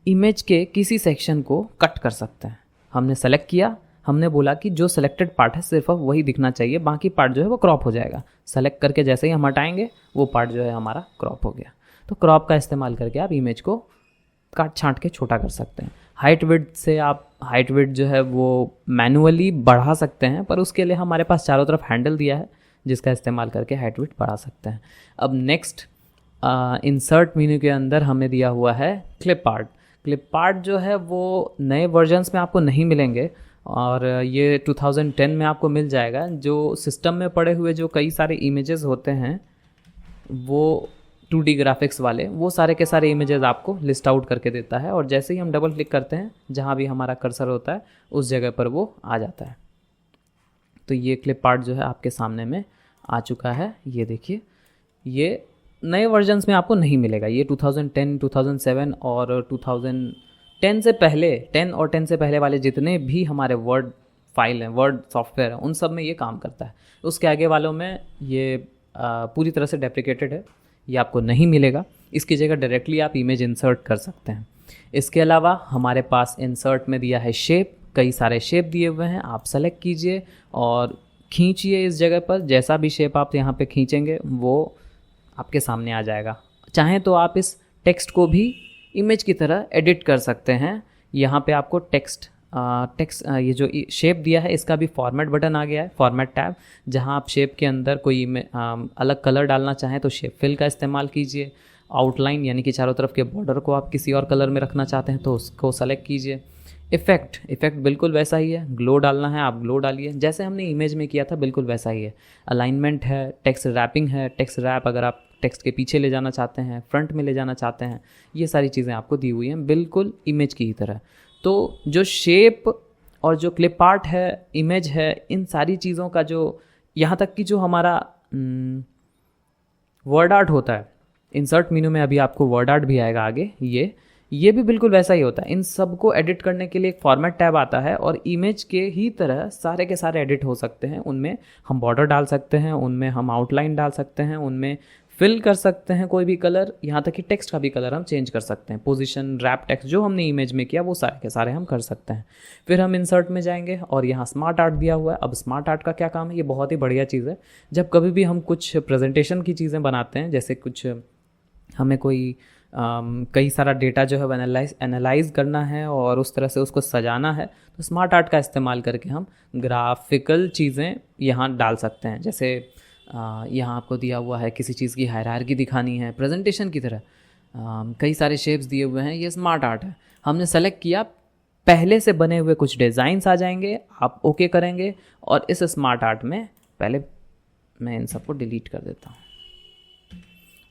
इमेज के किसी सेक्शन को कट कर सकते हैं। हमने सेलेक्ट किया, हमने बोला कि जो सिलेक्टेड पार्ट है सिर्फ वही दिखना चाहिए, बाकी पार्ट जो है वो क्रॉप हो जाएगा। सेलेक्ट करके जैसे ही हम हटाएंगे वो पार्ट जो है हमारा क्रॉप हो गया। तो क्रॉप का इस्तेमाल करके आप इमेज को काट छांट के छोटा कर सकते हैं। हाइट विड्थ से आप हाइट विड्थ जो है वो मैनुअली बढ़ा सकते हैं, पर उसके लिए हमारे पास चारों तरफ हैंडल दिया है जिसका इस्तेमाल करके हाइट विड्थ बढ़ा सकते हैं। अब नेक्स्ट इंसर्ट मेन्यू के अंदर हमें दिया हुआ है क्लिप आर्ट। क्लिप आर्ट जो है वो नए वर्जन्स में आपको नहीं मिलेंगे और ये 2010 में आपको मिल जाएगा। जो सिस्टम में पड़े हुए जो कई सारे इमेजेस होते हैं वो 2D ग्राफिक्स वाले, वो सारे के सारे इमेजेस आपको लिस्ट आउट करके देता है और जैसे ही हम डबल क्लिक करते हैं जहाँ भी हमारा कर्सर होता है उस जगह पर वो आ जाता है। तो ये क्लिप आर्ट जो है आपके सामने में आ चुका है। ये देखिए, ये नए वर्जन्स में आपको नहीं मिलेगा। ये 2010, 2007 और 2010 से पहले, 10 और 10 से पहले वाले जितने भी हमारे वर्ड फाइल हैं, वर्ड सॉफ्टवेयर हैं, उन सब में ये काम करता है। उसके आगे वालों में ये पूरी तरह से डेप्रिकेटेड है, ये आपको नहीं मिलेगा। इसकी जगह डायरेक्टली आप इमेज इंसर्ट कर सकते हैं। इसके अलावा हमारे पास इंसर्ट में दिया है शेप। कई सारे शेप दिए हुए हैं, आप सेलेक्ट कीजिए और खींचिए इस जगह पर। जैसा भी शेप आप यहाँ पे खींचेंगे वो आपके सामने आ जाएगा। चाहें तो आप इस टेक्स्ट को भी इमेज की तरह एडिट कर सकते हैं। यहाँ पे आपको टेक्स्ट ये जो शेप दिया है इसका भी फॉर्मेट बटन आ गया है, फॉर्मेट टैब, जहाँ आप शेप के अंदर कोई अलग कलर डालना चाहें तो शेप फिल का इस्तेमाल कीजिए। आउटलाइन यानी कि चारों तरफ के बॉर्डर को आप किसी और कलर में रखना चाहते हैं तो उसको सेलेक्ट कीजिए। इफ़ेक्ट बिल्कुल वैसा ही है, ग्लो डालना है आप ग्लो डालिए, जैसे हमने इमेज में किया था बिल्कुल वैसा ही है। अलाइनमेंट है, टेक्स्ट रैपिंग है, टेक्स्ट रैप अगर आप टेक्स्ट के पीछे ले जाना चाहते हैं, फ्रंट में ले जाना चाहते हैं, ये सारी चीज़ें आपको दी हुई हैं बिल्कुल इमेज की ही तरह। तो जो शेप और जो क्लिप आर्ट है, इमेज है, इन सारी चीज़ों का जो यहाँ तक कि जो हमारा वर्ड आर्ट होता है, इंसर्ट मेन्यू में अभी आपको वर्ड आर्ट भी आएगा आगे, ये भी बिल्कुल वैसा ही होता है। इन सब को एडिट करने के लिए एक फॉर्मेट टैब आता है और इमेज के ही तरह सारे के सारे एडिट हो सकते हैं। उनमें हम बॉर्डर डाल सकते हैं, उनमें हम आउटलाइन डाल सकते हैं, उनमें फिल कर सकते हैं कोई भी कलर, यहाँ तक कि टेक्स्ट का भी कलर हम चेंज कर सकते हैं। पोजीशन, रैप टेक्स्ट जो हमने इमेज में किया वो सारे के सारे हम कर सकते हैं। फिर हम इंसर्ट में जाएंगे और यहाँ स्मार्ट आर्ट दिया हुआ है। अब स्मार्ट आर्ट का क्या काम है, ये बहुत ही बढ़िया चीज़ है। जब कभी भी हम कुछ प्रेजेंटेशन की चीज़ें बनाते हैं, जैसे कुछ हमें कोई कई सारा डेटा जो है एनालाइज करना है और उस तरह से उसको सजाना है, तो स्मार्ट आर्ट का इस्तेमाल करके हम ग्राफिकल चीज़ें यहाँ डाल सकते हैं। जैसे यहाँ आपको दिया हुआ है किसी चीज़ की हायरार्की दिखानी है प्रेजेंटेशन की तरह, कई सारे शेप्स दिए हुए हैं, ये स्मार्ट आर्ट है। हमने सेलेक्ट किया, पहले से बने हुए कुछ डिज़ाइंस आ जाएंगे, आप ओके करेंगे और इस स्मार्ट आर्ट में पहले मैं इन सबको डिलीट कर देता हूँ।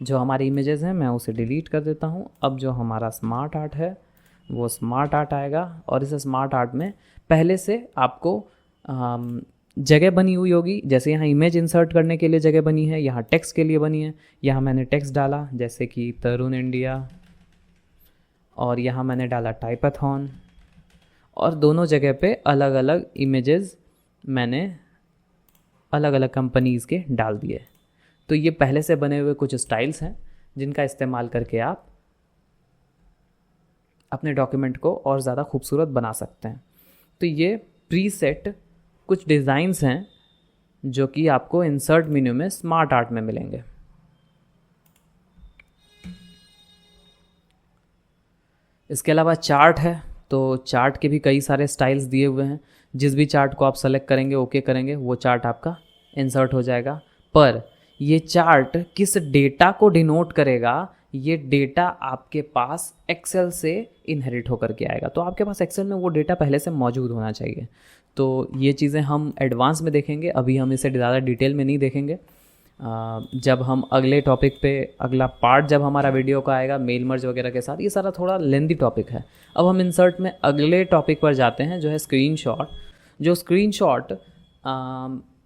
जो हमारी इमेजेस हैं मैं उसे डिलीट कर देता हूँ। अब जो हमारा स्मार्ट आर्ट है वो स्मार्ट आर्ट आएगा और इस स्मार्ट आर्ट में पहले से आपको जगह बनी हुई होगी। जैसे यहाँ इमेज इंसर्ट करने के लिए जगह बनी है, यहाँ टेक्स्ट के लिए बनी है। यहाँ मैंने टेक्स्ट डाला जैसे कि तरुण इंडिया, और यहाँ मैंने डाला टाइपाथॉन, और दोनों जगह पे अलग अलग इमेजेस मैंने अलग अलग कंपनीज़ के डाल दिए। तो ये पहले से बने हुए कुछ स्टाइल्स हैं जिनका इस्तेमाल करके आप अपने डॉक्यूमेंट को और ज़्यादा खूबसूरत बना सकते हैं। तो ये प्रीसेट कुछ डिज़ाइंस हैं जो कि आपको इंसर्ट मेन्यू में स्मार्ट आर्ट में मिलेंगे। इसके अलावा चार्ट है, तो चार्ट के भी कई सारे स्टाइल्स दिए हुए हैं। जिस भी चार्ट को आप सेलेक्ट करेंगे, ओके करेंगे, वो चार्ट आपका इंसर्ट हो जाएगा। पर ये चार्ट किस डेटा को डिनोट करेगा, ये डेटा आपके पास एक्सेल से इनहेरिट होकर के आएगा। तो आपके पास एक्सेल में वो डेटा पहले से मौजूद होना चाहिए। तो ये चीज़ें हम एडवांस में देखेंगे, अभी हम इसे ज़्यादा डिटेल में नहीं देखेंगे। जब हम अगले टॉपिक पे, अगला पार्ट जब हमारा वीडियो का आएगा मेल मर्ज वगैरह के साथ, ये सारा थोड़ा लेंदी टॉपिक है। अब हम इंसर्ट में अगले टॉपिक पर जाते हैं जो है स्क्रीनशॉट। जो स्क्रीनशॉट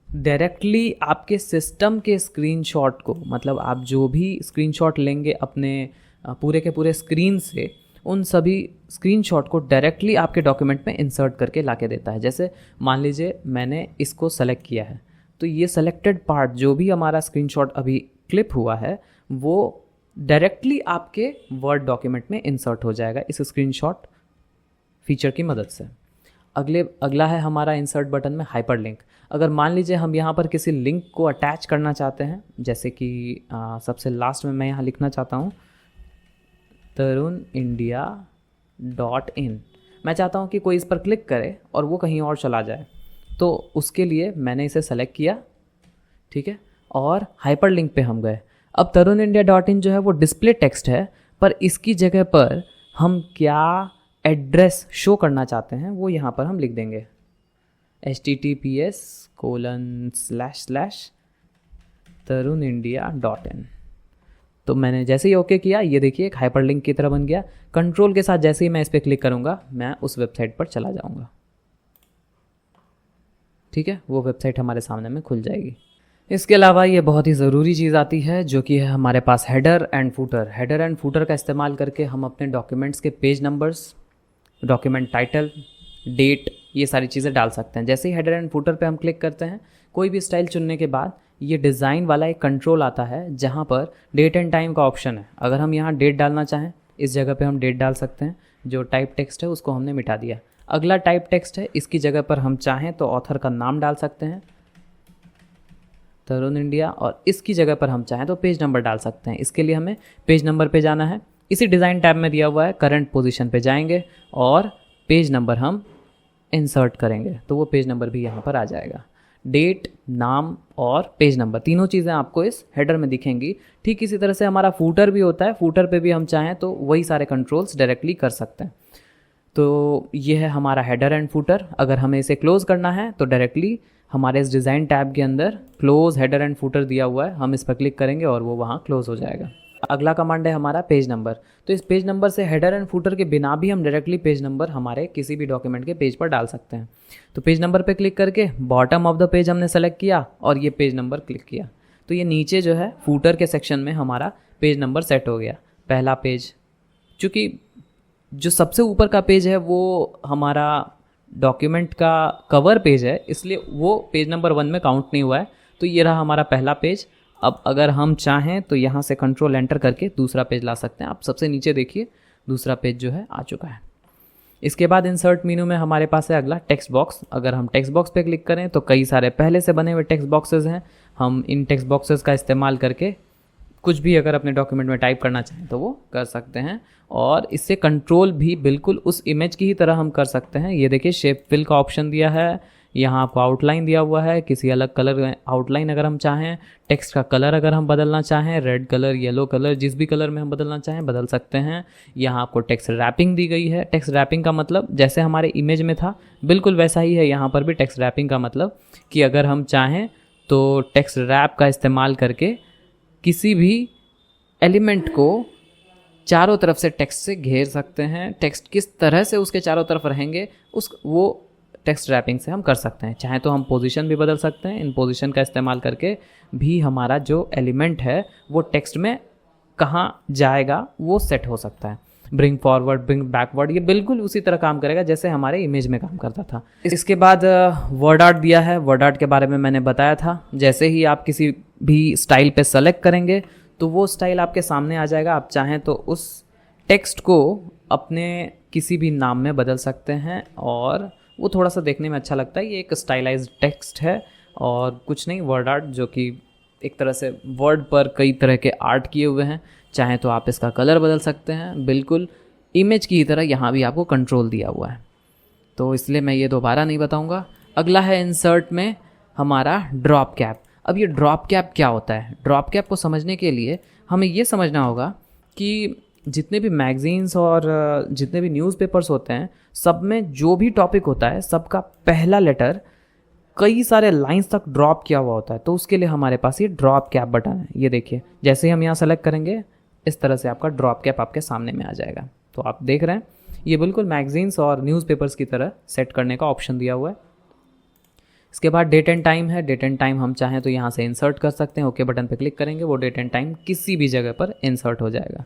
डायरेक्टली आपके सिस्टम के स्क्रीनशॉट को, मतलब आप जो भी स्क्रीनशॉट लेंगे अपने पूरे के पूरे स्क्रीन से, उन सभी स्क्रीनशॉट को डायरेक्टली आपके डॉक्यूमेंट में इंसर्ट करके लाके देता है। जैसे मान लीजिए मैंने इसको सेलेक्ट किया है, तो ये सेलेक्टेड पार्ट जो भी हमारा स्क्रीनशॉट अभी क्लिप हुआ है वो डायरेक्टली आपके वर्ड डॉक्यूमेंट में इंसर्ट हो जाएगा इस स्क्रीनशॉट फीचर की मदद से। अगला है हमारा इंसर्ट बटन में हाइपरलिंक। अगर मान लीजिए हम यहाँ पर किसी लिंक को अटैच करना चाहते हैं, जैसे कि सबसे लास्ट में मैं यहाँ लिखना चाहता हूँ tarunIndia.in। मैं चाहता हूँ कि कोई इस पर क्लिक करे और वो कहीं और चला जाए, तो उसके लिए मैंने इसे सेलेक्ट किया, ठीक है, और हाइपरलिंक पे हम गए। अब tarunIndia.in जो है वो डिस्प्ले टेक्स्ट है, पर इसकी जगह पर हम क्या एड्रेस शो करना चाहते हैं वो यहाँ पर हम लिख देंगे https://tarunindia.in। तो मैंने जैसे ही ओके किया, ये देखिए एक हाइपरलिंक की तरह बन गया। कंट्रोल के साथ जैसे ही मैं इस पर क्लिक करूँगा मैं उस वेबसाइट पर चला जाऊँगा, ठीक है, वो वेबसाइट हमारे सामने में खुल जाएगी। इसके अलावा ये बहुत ही ज़रूरी चीज़ आती है जो कि है हमारे पास header and footer. Header and footer का इस्तेमाल करके हम अपने डॉक्यूमेंट्स के page numbers, document title, date, ये सारी चीज़ें डाल सकते हैं। जैसे ही हेडर एंड फूटर पे हम क्लिक करते हैं, कोई भी स्टाइल चुनने के बाद ये डिज़ाइन वाला एक कंट्रोल आता है जहाँ पर डेट एंड टाइम का ऑप्शन है। अगर हम यहाँ डेट डालना चाहें, इस जगह पे हम डेट डाल सकते हैं। जो टाइप टेक्स्ट है उसको हमने मिटा दिया। अगला टाइप टेक्स्ट है, इसकी जगह पर हम चाहें तो ऑथर का नाम डाल सकते हैं तरुण इंडिया, और इसकी जगह पर हम चाहें तो पेज नंबर डाल सकते हैं। इसके लिए हमें पेज नंबर पे जाना है। इसी डिज़ाइन टैब में दिया हुआ है, करंट पोजीशन पे जाएंगे और पेज नंबर हम इंसर्ट करेंगे, तो वो पेज नंबर भी यहाँ पर आ जाएगा। डेट, नाम और पेज नंबर, तीनों चीज़ें आपको इस हेडर में दिखेंगी। ठीक इसी तरह से हमारा फूटर भी होता है। फूटर पे भी हम चाहें तो वही सारे कंट्रोल्स डायरेक्टली कर सकते हैं। तो ये है हमारा हेडर एंड फूटर। अगर हमें इसे क्लोज़ करना है तो डायरेक्टली हमारे इस डिज़ाइन टैब के अंदर क्लोज हेडर एंड फूटर दिया हुआ है, हम इस पर क्लिक करेंगे और वो वहाँ क्लोज हो जाएगा। अगला कमांड है हमारा पेज नंबर। तो इस पेज नंबर से हेडर एंड फूटर के बिना भी हम डायरेक्टली पेज नंबर हमारे किसी भी डॉक्यूमेंट के पेज पर डाल सकते हैं। तो पेज नंबर पे क्लिक करके बॉटम ऑफ द पेज हमने सेलेक्ट किया और ये पेज नंबर क्लिक किया, तो ये नीचे जो है फूटर के सेक्शन में हमारा पेज नंबर सेट हो गया। पहला पेज, चूँकि जो सबसे ऊपर का पेज है वो हमारा डॉक्यूमेंट का कवर पेज है, इसलिए वो पेज नंबर 1 में काउंट नहीं हुआ है। तो ये रहा हमारा पहला पेज। अब अगर हम चाहें तो यहाँ से कंट्रोल एंटर करके दूसरा पेज ला सकते हैं। आप सबसे नीचे देखिए दूसरा पेज जो है आ चुका है। इसके बाद इंसर्ट मेनू में हमारे पास है अगला टेक्स्ट बॉक्स। अगर हम टेक्स्ट बॉक्स पे क्लिक करें तो कई सारे पहले से बने हुए टेक्स्ट बॉक्सेस हैं। हम इन टेक्स्ट बॉक्सेस का इस्तेमाल करके कुछ भी अगर अपने डॉक्यूमेंट में टाइप करना चाहें तो वो कर सकते हैं, और इससे कंट्रोल भी बिल्कुल उस इमेज की ही तरह हम कर सकते हैं। ये देखिए शेप फिल का ऑप्शन दिया है, यहाँ आपको आउटलाइन दिया हुआ है, किसी अलग कलर आउटलाइन अगर हम चाहें, टेक्स्ट का कलर अगर हम बदलना चाहें, रेड कलर, येलो कलर, जिस भी कलर में हम बदलना चाहें बदल सकते हैं। यहाँ आपको टेक्स्ट रैपिंग दी गई है। टेक्स्ट रैपिंग का मतलब जैसे हमारे इमेज में था बिल्कुल वैसा ही है यहाँ पर भी। टेक्स्ट रैपिंग का मतलब कि अगर हम चाहें तो टेक्स्ट रैप का इस्तेमाल करके किसी भी एलिमेंट को चारों तरफ से टेक्स्ट से घेर सकते हैं। टेक्स्ट किस तरह से उसके चारों तरफ रहेंगे वो टेक्स्ट रैपिंग से हम कर सकते हैं। चाहे तो हम पोजीशन भी बदल सकते हैं। इन पोजीशन का इस्तेमाल करके भी हमारा जो एलिमेंट है वो टेक्स्ट में कहाँ जाएगा वो सेट हो सकता है। ब्रिंग फॉरवर्ड, ब्रिंग बैकवर्ड, ये बिल्कुल उसी तरह काम करेगा जैसे हमारे इमेज में काम करता था। इसके बाद वर्ड आर्ट दिया है। वर्ड आर्ट के बारे में मैंने बताया था। जैसे ही आप किसी भी स्टाइल पे सेलेक्ट करेंगे तो वो स्टाइल आपके सामने आ जाएगा। आप चाहें तो उस टेक्स्ट को अपने किसी भी नाम में बदल सकते हैं और वो थोड़ा सा देखने में अच्छा लगता है। ये एक स्टाइलाइज्ड टेक्स्ट है और कुछ नहीं, वर्ड आर्ट, जो कि एक तरह से वर्ड पर कई तरह के आर्ट किए हुए हैं। चाहे तो आप इसका कलर बदल सकते हैं, बिल्कुल इमेज की तरह यहाँ भी आपको कंट्रोल दिया हुआ है, तो इसलिए मैं ये दोबारा नहीं बताऊँगा। अगला है इंसर्ट में हमारा ड्रॉप कैप। अब ये ड्रॉप कैप क्या होता है? ड्रॉप कैप को समझने के लिए हमें ये समझना होगा कि जितने भी मैगजीन्स और जितने भी न्यूज़पेपर्स होते हैं सब में जो भी टॉपिक होता है सबका पहला लेटर कई सारे लाइंस तक ड्रॉप किया हुआ होता है। तो उसके लिए हमारे पास ये ड्रॉप कैप बटन है। ये देखिए, जैसे ही हम यहाँ सेलेक्ट करेंगे इस तरह से आपका ड्रॉप कैप आपके सामने में आ जाएगा। तो आप देख रहे हैं ये बिल्कुल मैगजीन्स और न्यूज़पेपर्स की तरह सेट करने का ऑप्शन दिया हुआ है। इसके बाद डेट एंड टाइम है। डेट एंड टाइम हम चाहें तो यहाँ से इंसर्ट कर सकते हैं। ओके बटन पे क्लिक करेंगे, वो डेट एंड टाइम किसी भी जगह पर इंसर्ट हो जाएगा।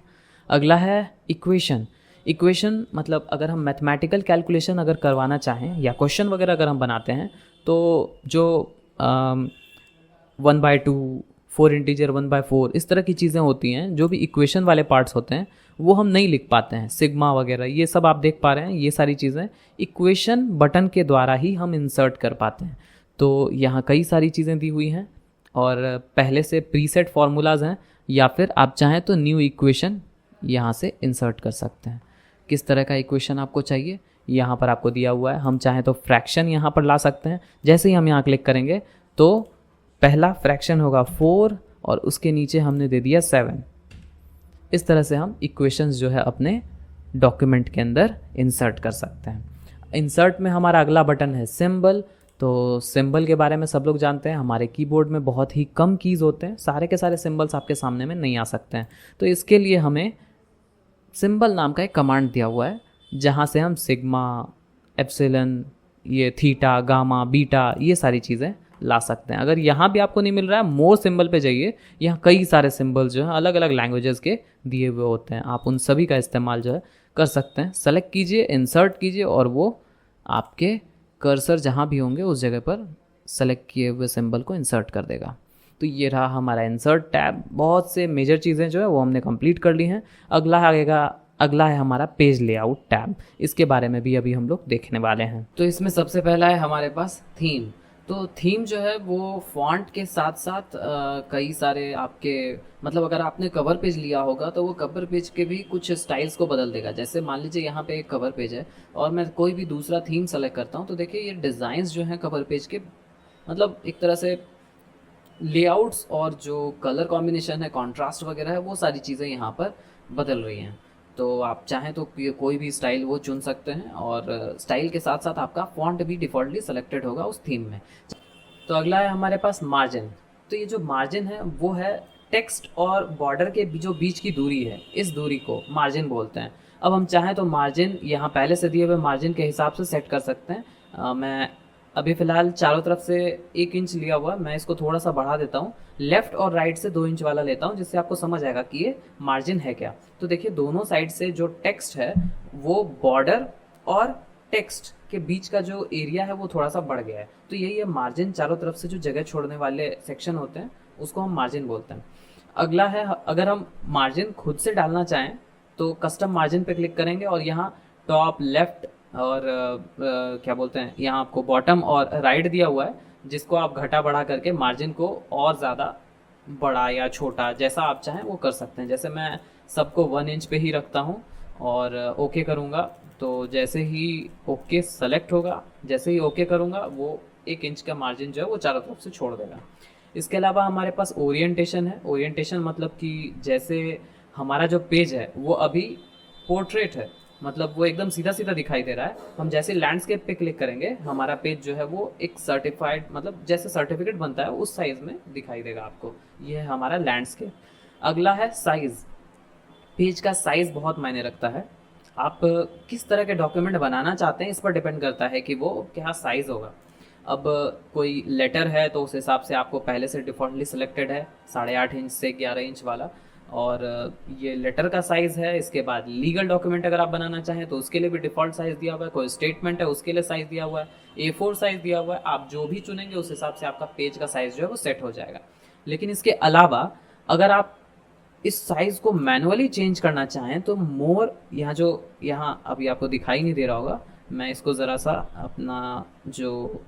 अगला है इक्वेशन। इक्वेशन मतलब अगर हम मैथमेटिकल कैलकुलेशन अगर करवाना चाहें या क्वेश्चन वगैरह अगर हम बनाते हैं तो जो 1/2, 4 इंटीजर 1/4 इस तरह की चीज़ें होती हैं, जो भी इक्वेशन वाले पार्ट्स होते हैं वो हम नहीं लिख पाते हैं। सिग्मा वगैरह ये सब आप देख पा रहे हैं, ये सारी चीज़ें इक्वेशन बटन के द्वारा ही हम इंसर्ट कर पाते हैं। तो यहाँ कई सारी चीज़ें दी हुई हैं और पहले से प्रीसेट फार्मूलाज हैं, या फिर आप चाहें तो न्यू इक्वेशन यहाँ से इंसर्ट कर सकते हैं। किस तरह का इक्वेशन आपको चाहिए यहाँ पर आपको दिया हुआ है। हम चाहें तो फ्रैक्शन यहाँ पर ला सकते हैं। जैसे ही हम यहाँ क्लिक करेंगे तो पहला फ्रैक्शन होगा 4 और उसके नीचे हमने दे दिया 7। इस तरह से हम इक्वेशंस जो है अपने डॉक्यूमेंट के अंदर इंसर्ट कर सकते हैं। इंसर्ट में हमारा अगला बटन है सिंबल। तो सिंबल के बारे में सब लोग जानते हैं, हमारे कीबोर्ड में बहुत ही कम कीज़ होते हैं, सारे के सारे सिंबल्स आपके सामने में नहीं आ सकते हैं। तो इसके लिए हमें सिंबल नाम का एक कमांड दिया हुआ है, जहाँ से हम सिग्मा, एप्सिलन, ये थीटा, गामा, बीटा, ये सारी चीज़ें ला सकते हैं। अगर यहाँ भी आपको नहीं मिल रहा है, मोर सिंबल पे जाइए, यहाँ कई सारे सिंबल जो हैं अलग अलग लैंग्वेजेस के दिए हुए होते हैं। आप उन सभी का इस्तेमाल जो है कर सकते हैं। सेलेक्ट कीजिए, इंसर्ट कीजिए और वो आपके कर्सर जहाँ भी होंगे उस जगह पर सेलेक्ट किए हुए सिंबल को इंसर्ट कर देगा। तो ये रहा हमारा इंसर्ट टैब। बहुत से मेजर चीज़ें जो है वो हमने कंप्लीट कर ली हैं। अगला है हमारा पेज लेआउट टैब। इसके बारे में भी अभी हम लोग देखने वाले हैं। तो इसमें सबसे पहला है हमारे पास थीम। तो थीम जो है वो फॉन्ट के साथ साथ कई सारे आपके मतलब अगर आपने कवर पेज लिया होगा तो वो कवर पेज के भी कुछ स्टाइल्स को बदल देगा। जैसे मान लीजिए यहाँ पे एक कवर पेज है और मैं कोई भी दूसरा थीम सेलेक्ट करता हूँ तो देखिए ये डिज़ाइंस जो हैं कवर पेज के मतलब एक तरह से लेआउट्स और जो कलर कॉम्बिनेशन है, कॉन्ट्रास्ट वगैरह है, वो सारी चीज़ें यहाँ पर बदल रही हैं। तो आप चाहें तो कोई भी स्टाइल वो चुन सकते हैं और स्टाइल के साथ साथ आपका फॉन्ट भी डिफ़ॉल्टली सेलेक्टेड होगा उस थीम में। तो अगला है हमारे पास मार्जिन। तो ये जो मार्जिन है वो है टेक्स्ट और बॉर्डर के जो बीच की दूरी है, इस दूरी को मार्जिन बोलते हैं। अब हम चाहें तो मार्जिन यहाँ पहले से दिए हुए मार्जिन के हिसाब से सेट कर सकते हैं। मैं अभी फ़िलहाल चारों तरफ से 1 इंच लिया हुआ है, मैं इसको थोड़ा सा बढ़ा देता हूँ, लेफ़्ट और राइट से 2 इंच वाला लेता हूँ, जिससे आपको समझ आएगा कि ये मार्जिन है क्या। तो देखिए दोनों साइड से जो टेक्स्ट है वो बॉर्डर और टेक्स्ट के बीच का जो एरिया है वो थोड़ा सा बढ़ गया है। तो यही है मार्जिन। चारों तरफ से जो जगह छोड़ने वाले सेक्शन होते हैं उसको हम मार्जिन बोलते हैं। अगला है, अगर हम मार्जिन खुद से डालना चाहें तो कस्टम मार्जिन पे क्लिक करेंगे और यहाँ टॉप, लेफ्ट और क्या बोलते हैं, यहाँ आपको बॉटम और राइट दिया हुआ है, जिसको आप घटा बढ़ा करके मार्जिन को और ज़्यादा बड़ा या छोटा जैसा आप चाहें वो कर सकते हैं। जैसे मैं सबको 1 इंच पे ही रखता हूँ और ओके करूँगा, तो जैसे ही ओके सेलेक्ट होगा, जैसे ही ओके करूँगा वो 1 इंच का मार्जिन जो है वो चारों तरफ से छोड़ देगा। इसके अलावा हमारे पास ओरिएंटेशन है। ओरिएंटेशन मतलब कि जैसे हमारा जो पेज है वो अभी पोर्ट्रेट है, मतलब वो एकदम सीधा सीधा दिखाई दे रहा है। हम जैसे लैंडस्केप पे क्लिक करेंगे हमारा पेज जो है वो एक सर्टिफाइड, मतलब जैसे सर्टिफिकेट बनता है उस साइज में दिखाई देगा आपको। ये है हमारा लैंडस्केप। अगला है साइज। पेज का साइज बहुत मायने रखता है। आप किस तरह के डॉक्यूमेंट बनाना चाहते हैं इस पर डिपेंड करता है कि वो क्या साइज होगा। अब कोई लेटर है तो उस हिसाब से आपको पहले से डिफ़ॉल्टली सिलेक्टेड है 8.5 इंच से 11 इंच वाला, और ये लेटर का साइज़ है। इसके बाद लीगल डॉक्यूमेंट अगर आप बनाना चाहें तो उसके लिए भी डिफ़ॉल्ट साइज़ दिया हुआ है। कोई स्टेटमेंट है उसके लिए साइज़ दिया हुआ है, A4 साइज़ दिया हुआ है। आप जो भी चुनेंगे उस हिसाब से आपका पेज का साइज़ जो है वो सेट हो जाएगा। लेकिन इसके अलावा अगर आप इस साइज़ को मैनुअली चेंज करना चाहें तो मोर, यहाँ अभी आपको दिखाई नहीं दे रहा होगा, मैं इसको ज़रा सा अपना जो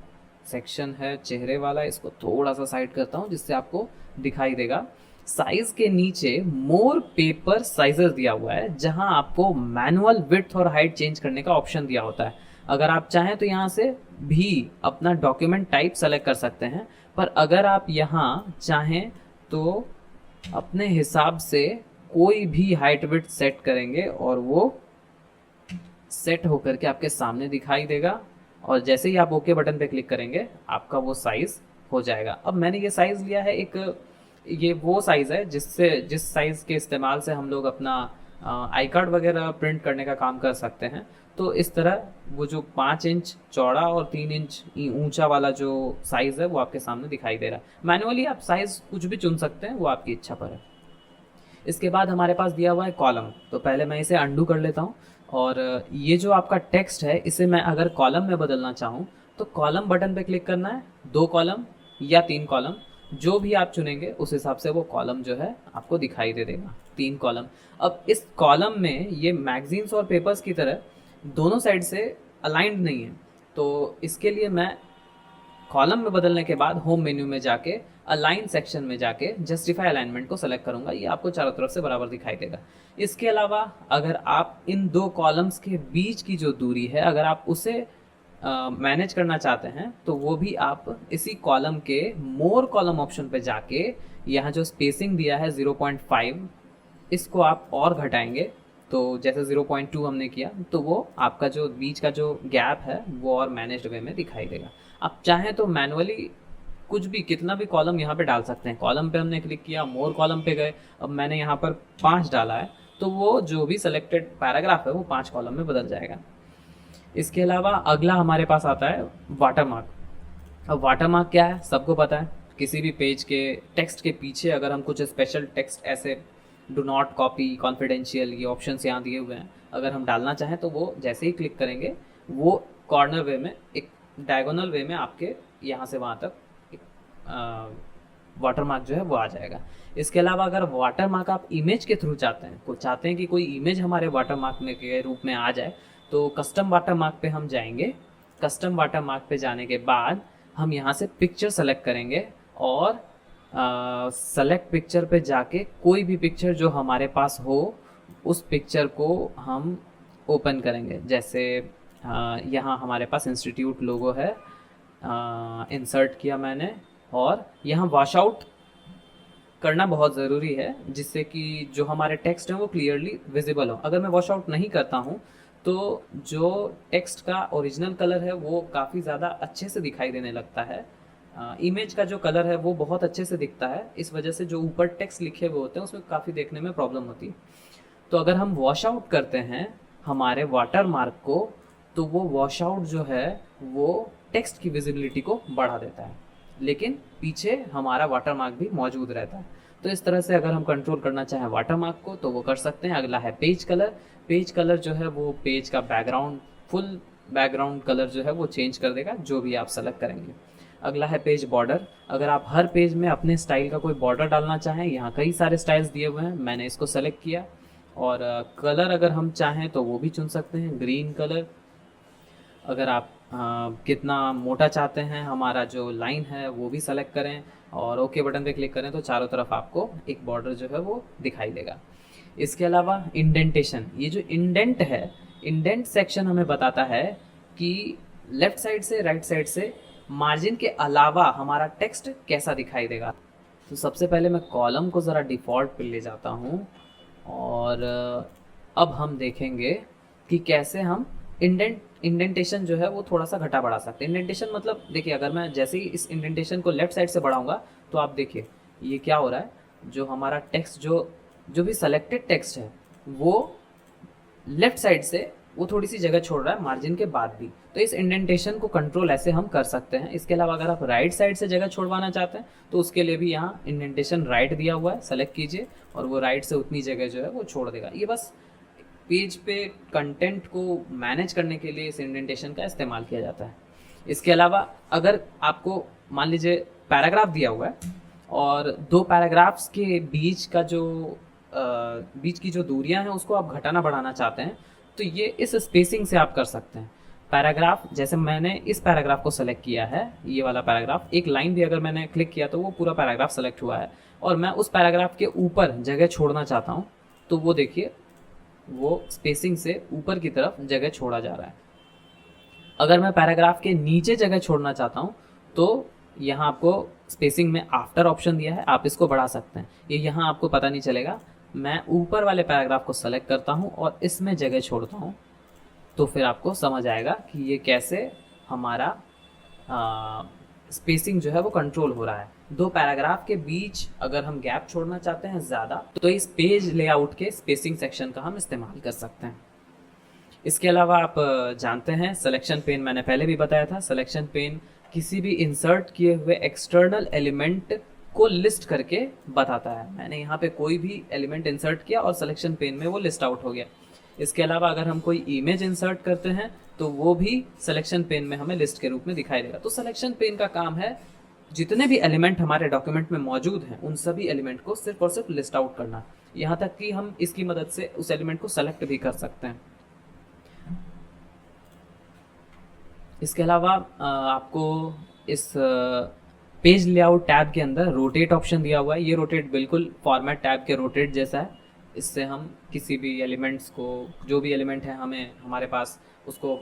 सेक्शन है चेहरे वाला इसको थोड़ा सा साइड करता हूँ जिससे आपको दिखाई देगा। साइज के नीचे मोर पेपर साइजेस दिया हुआ है, जहां आपको मैनुअल विड्थ और हाइट चेंज करने का ऑप्शन दिया होता है। अगर आप चाहें तो यहाँ से भी अपना डॉक्यूमेंट टाइप सेलेक्ट कर सकते हैं, पर अगर आप यहाँ चाहें तो अपने हिसाब से कोई भी हाइट विड्थ सेट करेंगे और वो सेट होकर के आपके सामने दिखाई देगा, और जैसे ही आप ओके बटन पे क्लिक करेंगे आपका वो साइज हो जाएगा। अब मैंने ये साइज लिया है, ये वो साइज है जिस साइज के इस्तेमाल से हम लोग अपना आई कार्ड वगैरह प्रिंट करने का काम कर सकते हैं। तो इस तरह वो जो 5 इंच चौड़ा और 3 इंच ऊंचा वाला जो साइज है वो आपके सामने दिखाई दे रहा है। मैनुअली आप साइज कुछ भी चुन सकते हैं, वो आपकी इच्छा पर है। इसके बाद हमारे पास दिया हुआ है कॉलम। तो पहले मैं इसे अंडू कर लेता हूँ, और ये जो आपका टेक्स्ट है इसे मैं अगर कॉलम में बदलना चाहूँ तो कॉलम बटन पे क्लिक करना है। 2 कॉलम या 3 कॉलम जो भी आप चुनेंगे उस हिसाब से वो कॉलम जो है आपको दिखाई दे देगा। 3 कॉलम। अब इस कॉलम में ये मैगजीन्स और पेपर्स की तरह दोनों साइड से अलाइंड नहीं है, तो इसके लिए मैं कॉलम में बदलने के बाद होम मेन्यू में जाके अलाइन सेक्शन में जाके जस्टिफाई अलाइनमेंट को सेलेक्ट करूंगा। ये आपको चारों तरफ से बराबर दिखाई देगा। इसके अलावा अगर आप इन 2 कॉलम्स के बीच की जो दूरी है अगर आप उसे मैनेज करना चाहते हैं तो वो भी आप इसी कॉलम के मोर कॉलम ऑप्शन पे जाके यहाँ जो स्पेसिंग दिया है 0.5 इसको आप और घटाएंगे। तो जैसे 0.2 हमने किया तो वो आपका जो बीच का जो गैप है वो और मैनेज्ड वे में दिखाई देगा। आप चाहें तो मैनुअली कुछ भी कितना भी कॉलम यहाँ पे डाल सकते हैं। कॉलम पे हमने क्लिक किया, मोर कॉलम पे गए, अब मैंने यहाँ पर 5 डाला है तो वो जो भी सिलेक्टेड पैराग्राफ है वो 5 कॉलम में बदल जाएगा। इसके अलावा अगला हमारे पास आता है वाटरमार्क। अब वाटरमार्क क्या है सबको पता है। किसी भी पेज के टेक्स्ट के पीछे अगर हम कुछ स्पेशल टेक्स्ट ऐसे डू नॉट कॉपी, कॉन्फिडेंशियल, ये ऑप्शंस यहाँ दिए हुए हैं, अगर हम डालना चाहें तो वो जैसे ही क्लिक करेंगे वो कॉर्नर वे में एक डायगोनल वे में आपके यहाँ से वहाँ तक वाटरमार्क जो है वो आ जाएगा। इसके अलावा अगर वाटरमार्क आप इमेज के थ्रू चाहते हैं कि कोई इमेज हमारे वाटरमार्क में के रूप में आ जाए तो कस्टम वाटरमार्क पे हम जाएंगे। कस्टम वाटरमार्क पे जाने के बाद हम यहाँ से पिक्चर सेलेक्ट करेंगे और सेलेक्ट पिक्चर पे जाके कोई भी पिक्चर जो हमारे पास हो उस पिक्चर को हम ओपन करेंगे। जैसे यहाँ हमारे पास इंस्टीट्यूट लोगो है, इंसर्ट किया मैंने, और यहाँ वॉश आउट करना बहुत ज़रूरी है जिससे कि जो हमारे टेक्स्ट हैं वो क्लियरली विजिबल हो। अगर मैं वॉश आउट नहीं करता हूँ तो जो टेक्स्ट का ओरिजिनल कलर है वो काफ़ी ज़्यादा अच्छे से दिखाई देने लगता है। इमेज का जो कलर है वो बहुत अच्छे से दिखता है, इस वजह से जो ऊपर टेक्स्ट लिखे हुए होते हैं उसमें काफ़ी देखने में प्रॉब्लम होती है। तो अगर हम वॉश आउट करते हैं हमारे वाटर मार्क को तो वो वॉश आउट जो है वो टेक्स्ट की विजिबिलिटी को बढ़ा देता है, लेकिन पीछे हमारा वाटर मार्क भी मौजूद रहता है। तो इस तरह से अगर हम कंट्रोल करना चाहें वाटर मार्क को तो वो कर सकते हैं। अगला है पेज कलर। पेज कलर जो है वो पेज का बैकग्राउंड, फुल बैकग्राउंड कलर जो है वो चेंज कर देगा जो भी आप सेलेक्ट करेंगे। अगला है पेज बॉर्डर। अगर आप हर पेज में अपने स्टाइल का कोई बॉर्डर डालना चाहें, यहाँ कई सारे स्टाइल्स दिए हुए हैं, मैंने इसको सेलेक्ट किया। और कलर अगर हम चाहें तो वो भी चुन सकते हैं, ग्रीन कलर। अगर आप कितना मोटा चाहते हैं हमारा जो लाइन है वो भी सेलेक्ट करें और ओके बटन पे क्लिक करें तो चारों तरफ आपको एक बॉर्डर जो है वो दिखाई देगा। इसके अलावा इंडेंटेशन, ये जो इंडेंट है, इंडेंट सेक्शन हमें बताता है कि लेफ्ट साइड से राइट साइड से मार्जिन के अलावा हमारा टेक्स्ट कैसा दिखाई देगा। तो सबसे पहले मैं कॉलम को ज़रा डिफ़ॉल्ट पे ले जाता हूँ और अब हम देखेंगे कि कैसे हम इंडेंटेशन जो है वो थोड़ा सा घटा बढ़ा सकते हैं। इंडेंटेशन मतलब देखिए, अगर मैं जैसे ही इस इंडेंटेशन को लेफ्ट साइड से बढ़ाऊंगा तो आप देखिए ये क्या हो रहा है, जो हमारा टेक्स्ट जो भी सेलेक्टेड टेक्स्ट है वो लेफ्ट साइड से वो थोड़ी सी जगह छोड़ रहा है मार्जिन के बाद भी। तो इस इंडेंटेशन को कंट्रोल ऐसे हम कर सकते हैं। इसके अलावा अगर आप राइट साइड से जगह छोड़वाना चाहते हैं तो उसके लिए भी यहाँ इंडेंटेशन राइट दिया हुआ है, सेलेक्ट कीजिए और वो राइट से उतनी जगह जो है वो छोड़ देगा। ये बस पेज पे कंटेंट को मैनेज करने के लिए इस इंडेंटेशन का इस्तेमाल किया जाता है। इसके अलावा अगर आपको मान लीजिए पैराग्राफ दिया हुआ है और दो पैराग्राफ्स के बीच का जो बीच की जो दूरियां हैं उसको आप घटाना बढ़ाना चाहते हैं तो ये इस स्पेसिंग से आप कर सकते हैं। पैराग्राफ, जैसे मैंने इस पैराग्राफ को सेलेक्ट किया है, ये वाला पैराग्राफ, एक लाइन भी अगर मैंने क्लिक किया तो वो पूरा पैराग्राफ सेलेक्ट हुआ है और मैं उस पैराग्राफ के ऊपर जगह छोड़ना चाहता हूँ तो वो देखिए वो स्पेसिंग से ऊपर की तरफ जगह छोड़ा जा रहा है। अगर मैं पैराग्राफ के नीचे जगह छोड़ना चाहता हूँ तो यहाँ आपको स्पेसिंग में आफ्टर ऑप्शन दिया है, आप इसको बढ़ा सकते हैं। ये यहाँ आपको पता नहीं चलेगा। मैं ऊपर वाले पैराग्राफ को सेलेक्ट करता हूँ और इसमें जगह छोड़ता हूँ तो फिर आपको समझ आएगा कि ये कैसे हमारा स्पेसिंग जो है वो कंट्रोल हो रहा है। दो पैराग्राफ के बीच अगर हम गैप छोड़ना चाहते हैं ज़्यादा तो इस पेज लेआउट के स्पेसिंग सेक्शन का हम इस्तेमाल कर सकते हैं। इसके अलावा आप जानते हैं सिलेक्शन पेन, मैंने पहले भी बताया था, सिलेक्शन पेन किसी भी इंसर्ट किए हुए एक्सटर्नल एलिमेंट को लिस्ट करके बताता है। मैंने यहाँ पे कोई भी एलिमेंट इंसर्ट किया और सिलेक्शन पेन में वो लिस्ट आउट हो गया। इसके अलावा अगर हम कोई इमेज इंसर्ट करते हैं तो वो भी सिलेक्शन पेन में हमें लिस्ट के रूप में दिखाई देगा। तो सिलेक्शन पेन का काम है जितने भी एलिमेंट हमारे डॉक्यूमेंट में मौजूद हैं उन सभी एलिमेंट को सिर्फ और सिर्फ लिस्ट आउट करना, यहाँ तक कि हम इसकी मदद से उस एलिमेंट को सेलेक्ट भी कर सकते हैं। इसके अलावा आपको इस पेज लेआउट टैब के अंदर रोटेट ऑप्शन दिया हुआ है। ये रोटेट बिल्कुल फॉर्मेट टैब के रोटेट जैसा है। इससे हम किसी भी एलिमेंट्स को, जो भी एलिमेंट है हमें हमारे पास, उसको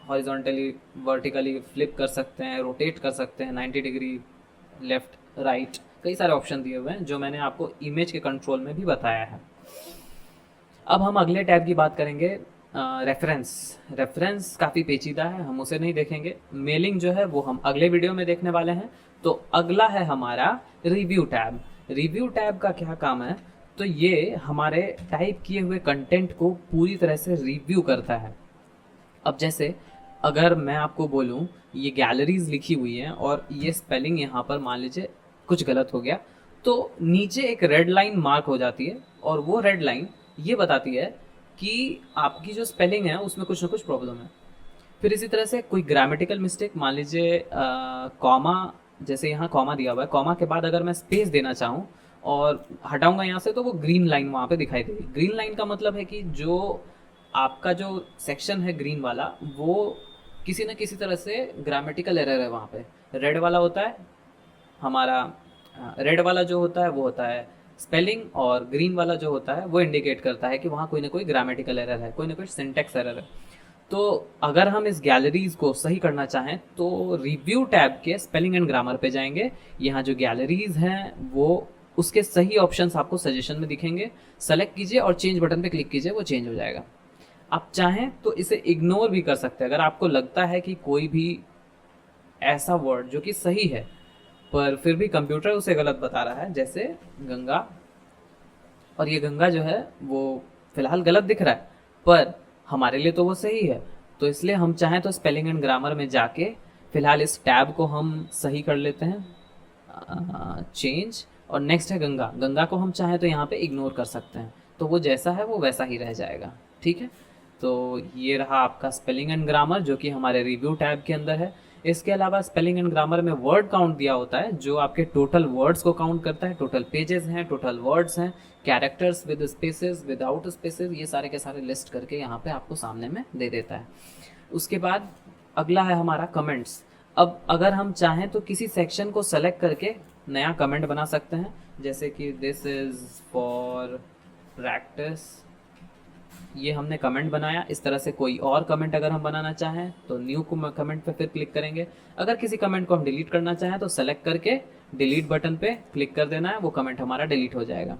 हॉरिजॉन्टली वर्टिकली फ्लिप कर सकते हैं, रोटेट कर सकते हैं 90 डिग्री, लेफ्ट राइट, कई सारे ऑप्शन दिए हुए हैं जो मैंने आपको इमेज के कंट्रोल में भी बताया है। अब हम अगले टैब की बात करेंगे, रेफरेंस काफ़ी पेचीदा है, हम उसे नहीं देखेंगे। मेलिंग जो है वो हम अगले वीडियो में देखने वाले हैं। तो अगला है हमारा रिव्यू टैब। रिव्यू टैब का क्या काम है, तो ये हमारे टाइप किए हुए कंटेंट को पूरी तरह से रिव्यू करता है। अब जैसे अगर मैं आपको बोलूँ ये गैलरीज लिखी हुई हैं और ये स्पेलिंग यहाँ पर मान लीजिए कुछ गलत हो गया तो नीचे एक रेड लाइन मार्क हो जाती है और वो रेड लाइन ये बताती है कि आपकी जो स्पेलिंग है उसमें कुछ ना कुछ प्रॉब्लम है। फिर इसी तरह से कोई ग्रामेटिकल मिस्टेक, मान लीजिए कॉमा, जैसे यहाँ कॉमा दिया हुआ है, कॉमा के बाद अगर मैं स्पेस देना चाहूँ और हटाऊंगा यहाँ से तो वो ग्रीन लाइन वहाँ पे दिखाई देगी। ग्रीन लाइन का मतलब है कि जो आपका जो सेक्शन है ग्रीन वाला वो किसी न किसी तरह से ग्रामेटिकल एरर है वहाँ पे। रेड वाला होता है हमारा, रेड वाला जो होता है वो होता है स्पेलिंग और ग्रीन वाला जो होता है वो इंडिकेट करता है कि वहाँ कोई ना कोई ग्रामेटिकल एरर है, कोई ना कोई सिंटेक्स एरर है। तो अगर हम इस गैलरीज को सही करना चाहें तो रिव्यू टैब के स्पेलिंग एंड ग्रामर पे जाएंगे। यहाँ जो गैलरीज हैं वो उसके सही ऑप्शंस आपको सजेशन में दिखेंगे, सेलेक्ट कीजिए और चेंज बटन पे क्लिक कीजिए, वो चेंज हो जाएगा। आप चाहें तो इसे इग्नोर भी कर सकते हैं। अगर आपको लगता है कि कोई भी ऐसा वर्ड जो कि सही है पर फिर भी कंप्यूटर उसे गलत बता रहा है, जैसे गंगा, और ये गंगा जो है वो फिलहाल गलत दिख रहा है पर हमारे लिए तो वो सही है, तो इसलिए हम चाहें तो स्पेलिंग एंड ग्रामर में जाके फिलहाल इस टैब को हम सही कर लेते हैं, चेंज, और नेक्स्ट है गंगा। गंगा को हम चाहें तो यहाँ पे इग्नोर कर सकते हैं, तो वो जैसा है वो वैसा ही रह जाएगा। ठीक है, तो ये रहा आपका स्पेलिंग एंड ग्रामर जो कि हमारे रिव्यू टैब के अंदर है। इसके अलावा स्पेलिंग एंड ग्रामर में वर्ड काउंट दिया होता है, जो आपके टोटल वर्ड्स को काउंट करता है, टोटल पेजेस हैं, टोटल वर्ड्स हैं, characters with spaces, without spaces, ये सारे के सारे लिस्ट करके यहाँ पे आपको सामने में दे देता है। उसके बाद अगला है हमारा कमेंट्स। अब अगर हम चाहें तो किसी सेक्शन को सेलेक्ट करके नया कमेंट बना सकते हैं, जैसे कि दिस इज फॉर प्रैक्टिस, ये हमने कमेंट बनाया। इस तरह से कोई और कमेंट अगर हम बनाना चाहें तो न्यू कमेंट पे फिर क्लिक करेंगे। अगर किसी कमेंट को हम डिलीट करना चाहें तो सेलेक्ट करके डिलीट बटन पे क्लिक कर देना है, वो कमेंट हमारा डिलीट हो जाएगा।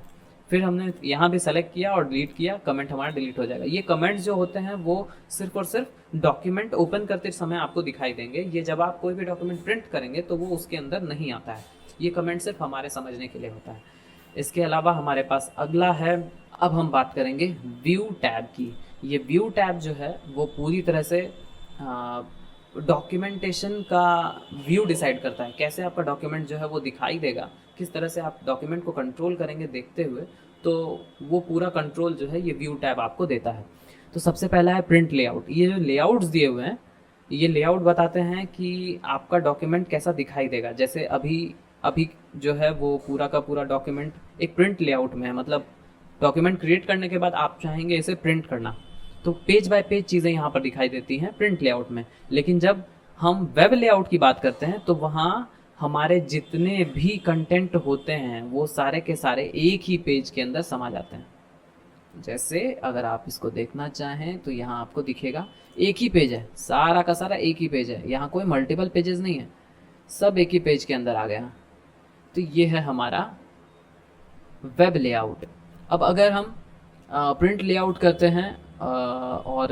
फिर हमने यहाँ भी सेलेक्ट किया और डिलीट किया, कमेंट हमारा डिलीट हो जाएगा। ये कमेंट्स जो होते हैं वो सिर्फ और सिर्फ डॉक्यूमेंट ओपन करते समय आपको दिखाई देंगे। ये जब आप कोई भी डॉक्यूमेंट प्रिंट करेंगे तो वो उसके अंदर नहीं आता है। ये कमेंट सिर्फ हमारे समझने के लिए होता है। इसके अलावा हमारे पास अगला है, अब हम बात करेंगे व्यू टैब की। ये व्यू टैब जो है वो पूरी तरह से डॉक्यूमेंटेशन का व्यू डिसाइड करता है, कैसे आपका डॉक्यूमेंट जो है वो दिखाई देगा, किस तरह से आप डॉक्यूमेंट को कंट्रोल करेंगे देखते हुए, तो वो पूरा कंट्रोल जो है ये व्यू टैब आपको देता है। तो सबसे पहला है प्रिंट लेआउट। ये जो लेआउट्स दिए हुए हैं, ये लेआउट बताते हैं कि आपका डॉक्यूमेंट कैसा दिखाई देगा। जैसे अभी जो है वो पूरा का पूरा डॉक्यूमेंट एक प्रिंट लेआउट में है, मतलब डॉक्यूमेंट क्रिएट करने के बाद आप चाहेंगे इसे प्रिंट करना, तो पेज बाय पेज चीज़ें यहाँ पर दिखाई देती हैं प्रिंट लेआउट में। लेकिन जब हम वेब लेआउट की बात करते हैं तो वहाँ हमारे जितने भी कंटेंट होते हैं वो सारे के सारे एक ही पेज के अंदर समा जाते हैं। जैसे अगर आप इसको देखना चाहें तो यहाँ आपको दिखेगा एक ही पेज है, सारा का सारा एक ही पेज है, यहाँ कोई मल्टीपल पेजेस नहीं है, सब एक ही पेज के अंदर आ गया। तो ये है हमारा वेब लेआउट। अब अगर हम प्रिंट लेआउट करते हैं और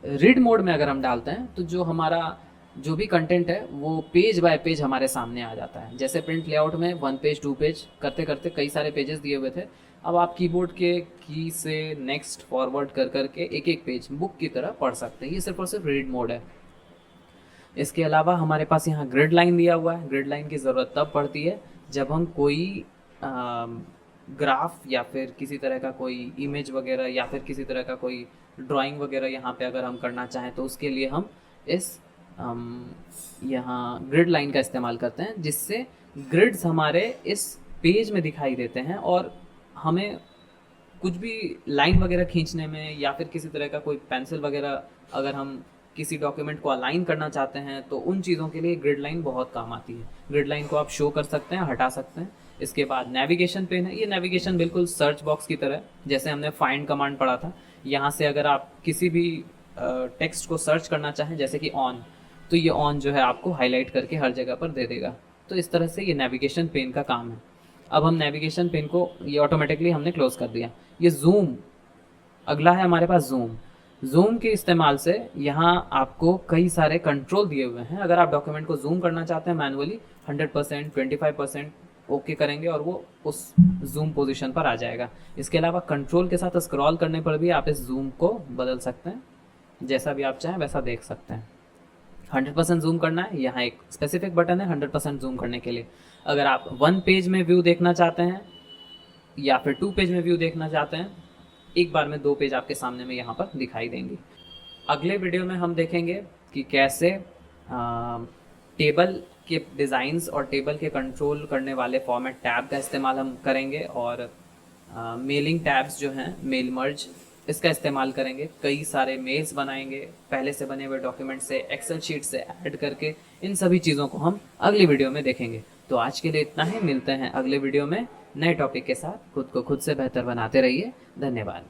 रीड मोड में अगर हम डालते हैं तो जो हमारा जो भी कंटेंट है वो पेज बाय पेज हमारे सामने आ जाता है। जैसे प्रिंट लेआउट में 1 पेज 2 पेज करते करते कई सारे पेजेस दिए हुए थे, अब आप कीबोर्ड के की से नेक्स्ट फॉरवर्ड कर करके एक एक पेज बुक की तरह पढ़ सकते हैं। ये सिर्फ और सिर्फ रीड मोड है। इसके अलावा हमारे पास यहाँ ग्रिड लाइन दिया हुआ है। ग्रिड लाइन की ज़रूरत तब पड़ती है जब हम कोई ग्राफ या फिर किसी तरह का कोई इमेज वगैरह या फिर किसी तरह का कोई ड्राइंग वगैरह यहाँ पे अगर हम करना चाहें तो उसके लिए हम इस यहाँ ग्रिड लाइन का इस्तेमाल करते हैं, जिससे ग्रिड्स हमारे इस पेज में दिखाई देते हैं और हमें कुछ भी लाइन वगैरह खींचने में या फिर किसी तरह का कोई पेंसिल वगैरह अगर हम किसी डॉक्यूमेंट को अलाइन करना चाहते हैं तो उन चीज़ों के लिए ग्रिड लाइन बहुत काम आती है। ग्रिड लाइन को आप शो कर सकते हैं, हटा सकते हैं। इसके बाद नेविगेशन पेन है। ये नेविगेशन बिल्कुल सर्च बॉक्स की तरह, जैसे हमने फाइंड कमांड पढ़ा था, यहाँ से अगर आप किसी भी टेक्स्ट को सर्च करना चाहें जैसे कि ऑन, तो ये ऑन जो है आपको हाईलाइट करके हर जगह पर दे देगा। तो इस तरह से ये नेविगेशन पेन का काम है। अब हम नेविगेशन पेन को ये ऑटोमेटिकली हमने क्लोज कर दिया। ये जूम, अगला है हमारे पास जूम। जूम के इस्तेमाल से यहाँ आपको कई सारे कंट्रोल दिए हुए हैं। अगर आप डॉक्यूमेंट को जूम करना चाहते हैं मैनुअली 100%, 25% ओके करेंगे और वो उस जूम पोजीशन पर आ जाएगा। इसके अलावा कंट्रोल के साथ स्क्रॉल करने पर भी आप इस जूम को बदल सकते हैं, जैसा भी आप चाहें वैसा देख सकते हैं। 100% जूम करना है, यहाँ एक स्पेसिफिक बटन है 100% जूम करने के लिए। अगर आप 1 पेज में व्यू देखना चाहते हैं या फिर 2 पेज में व्यू देखना चाहते हैं, एक बार में 2 पेज आपके सामने में यहाँ पर दिखाई देंगे। अगले वीडियो में हम देखेंगे कि कैसे टेबल के डिज़ाइंस और टेबल के कंट्रोल करने वाले फॉर्मेट टैब का इस्तेमाल हम करेंगे और मेलिंग टैब्स जो हैं, मेल मर्ज, इसका इस्तेमाल करेंगे। कई सारे मेल्स बनाएंगे पहले से बने हुए डॉक्यूमेंट से, एक्सेल शीट से ऐड करके। इन सभी चीज़ों को हम अगली वीडियो में देखेंगे। तो आज के लिए इतना ही, मिलते हैं अगले वीडियो में नए टॉपिक के साथ। खुद को खुद से बेहतर बनाते रहिए। धन्यवाद।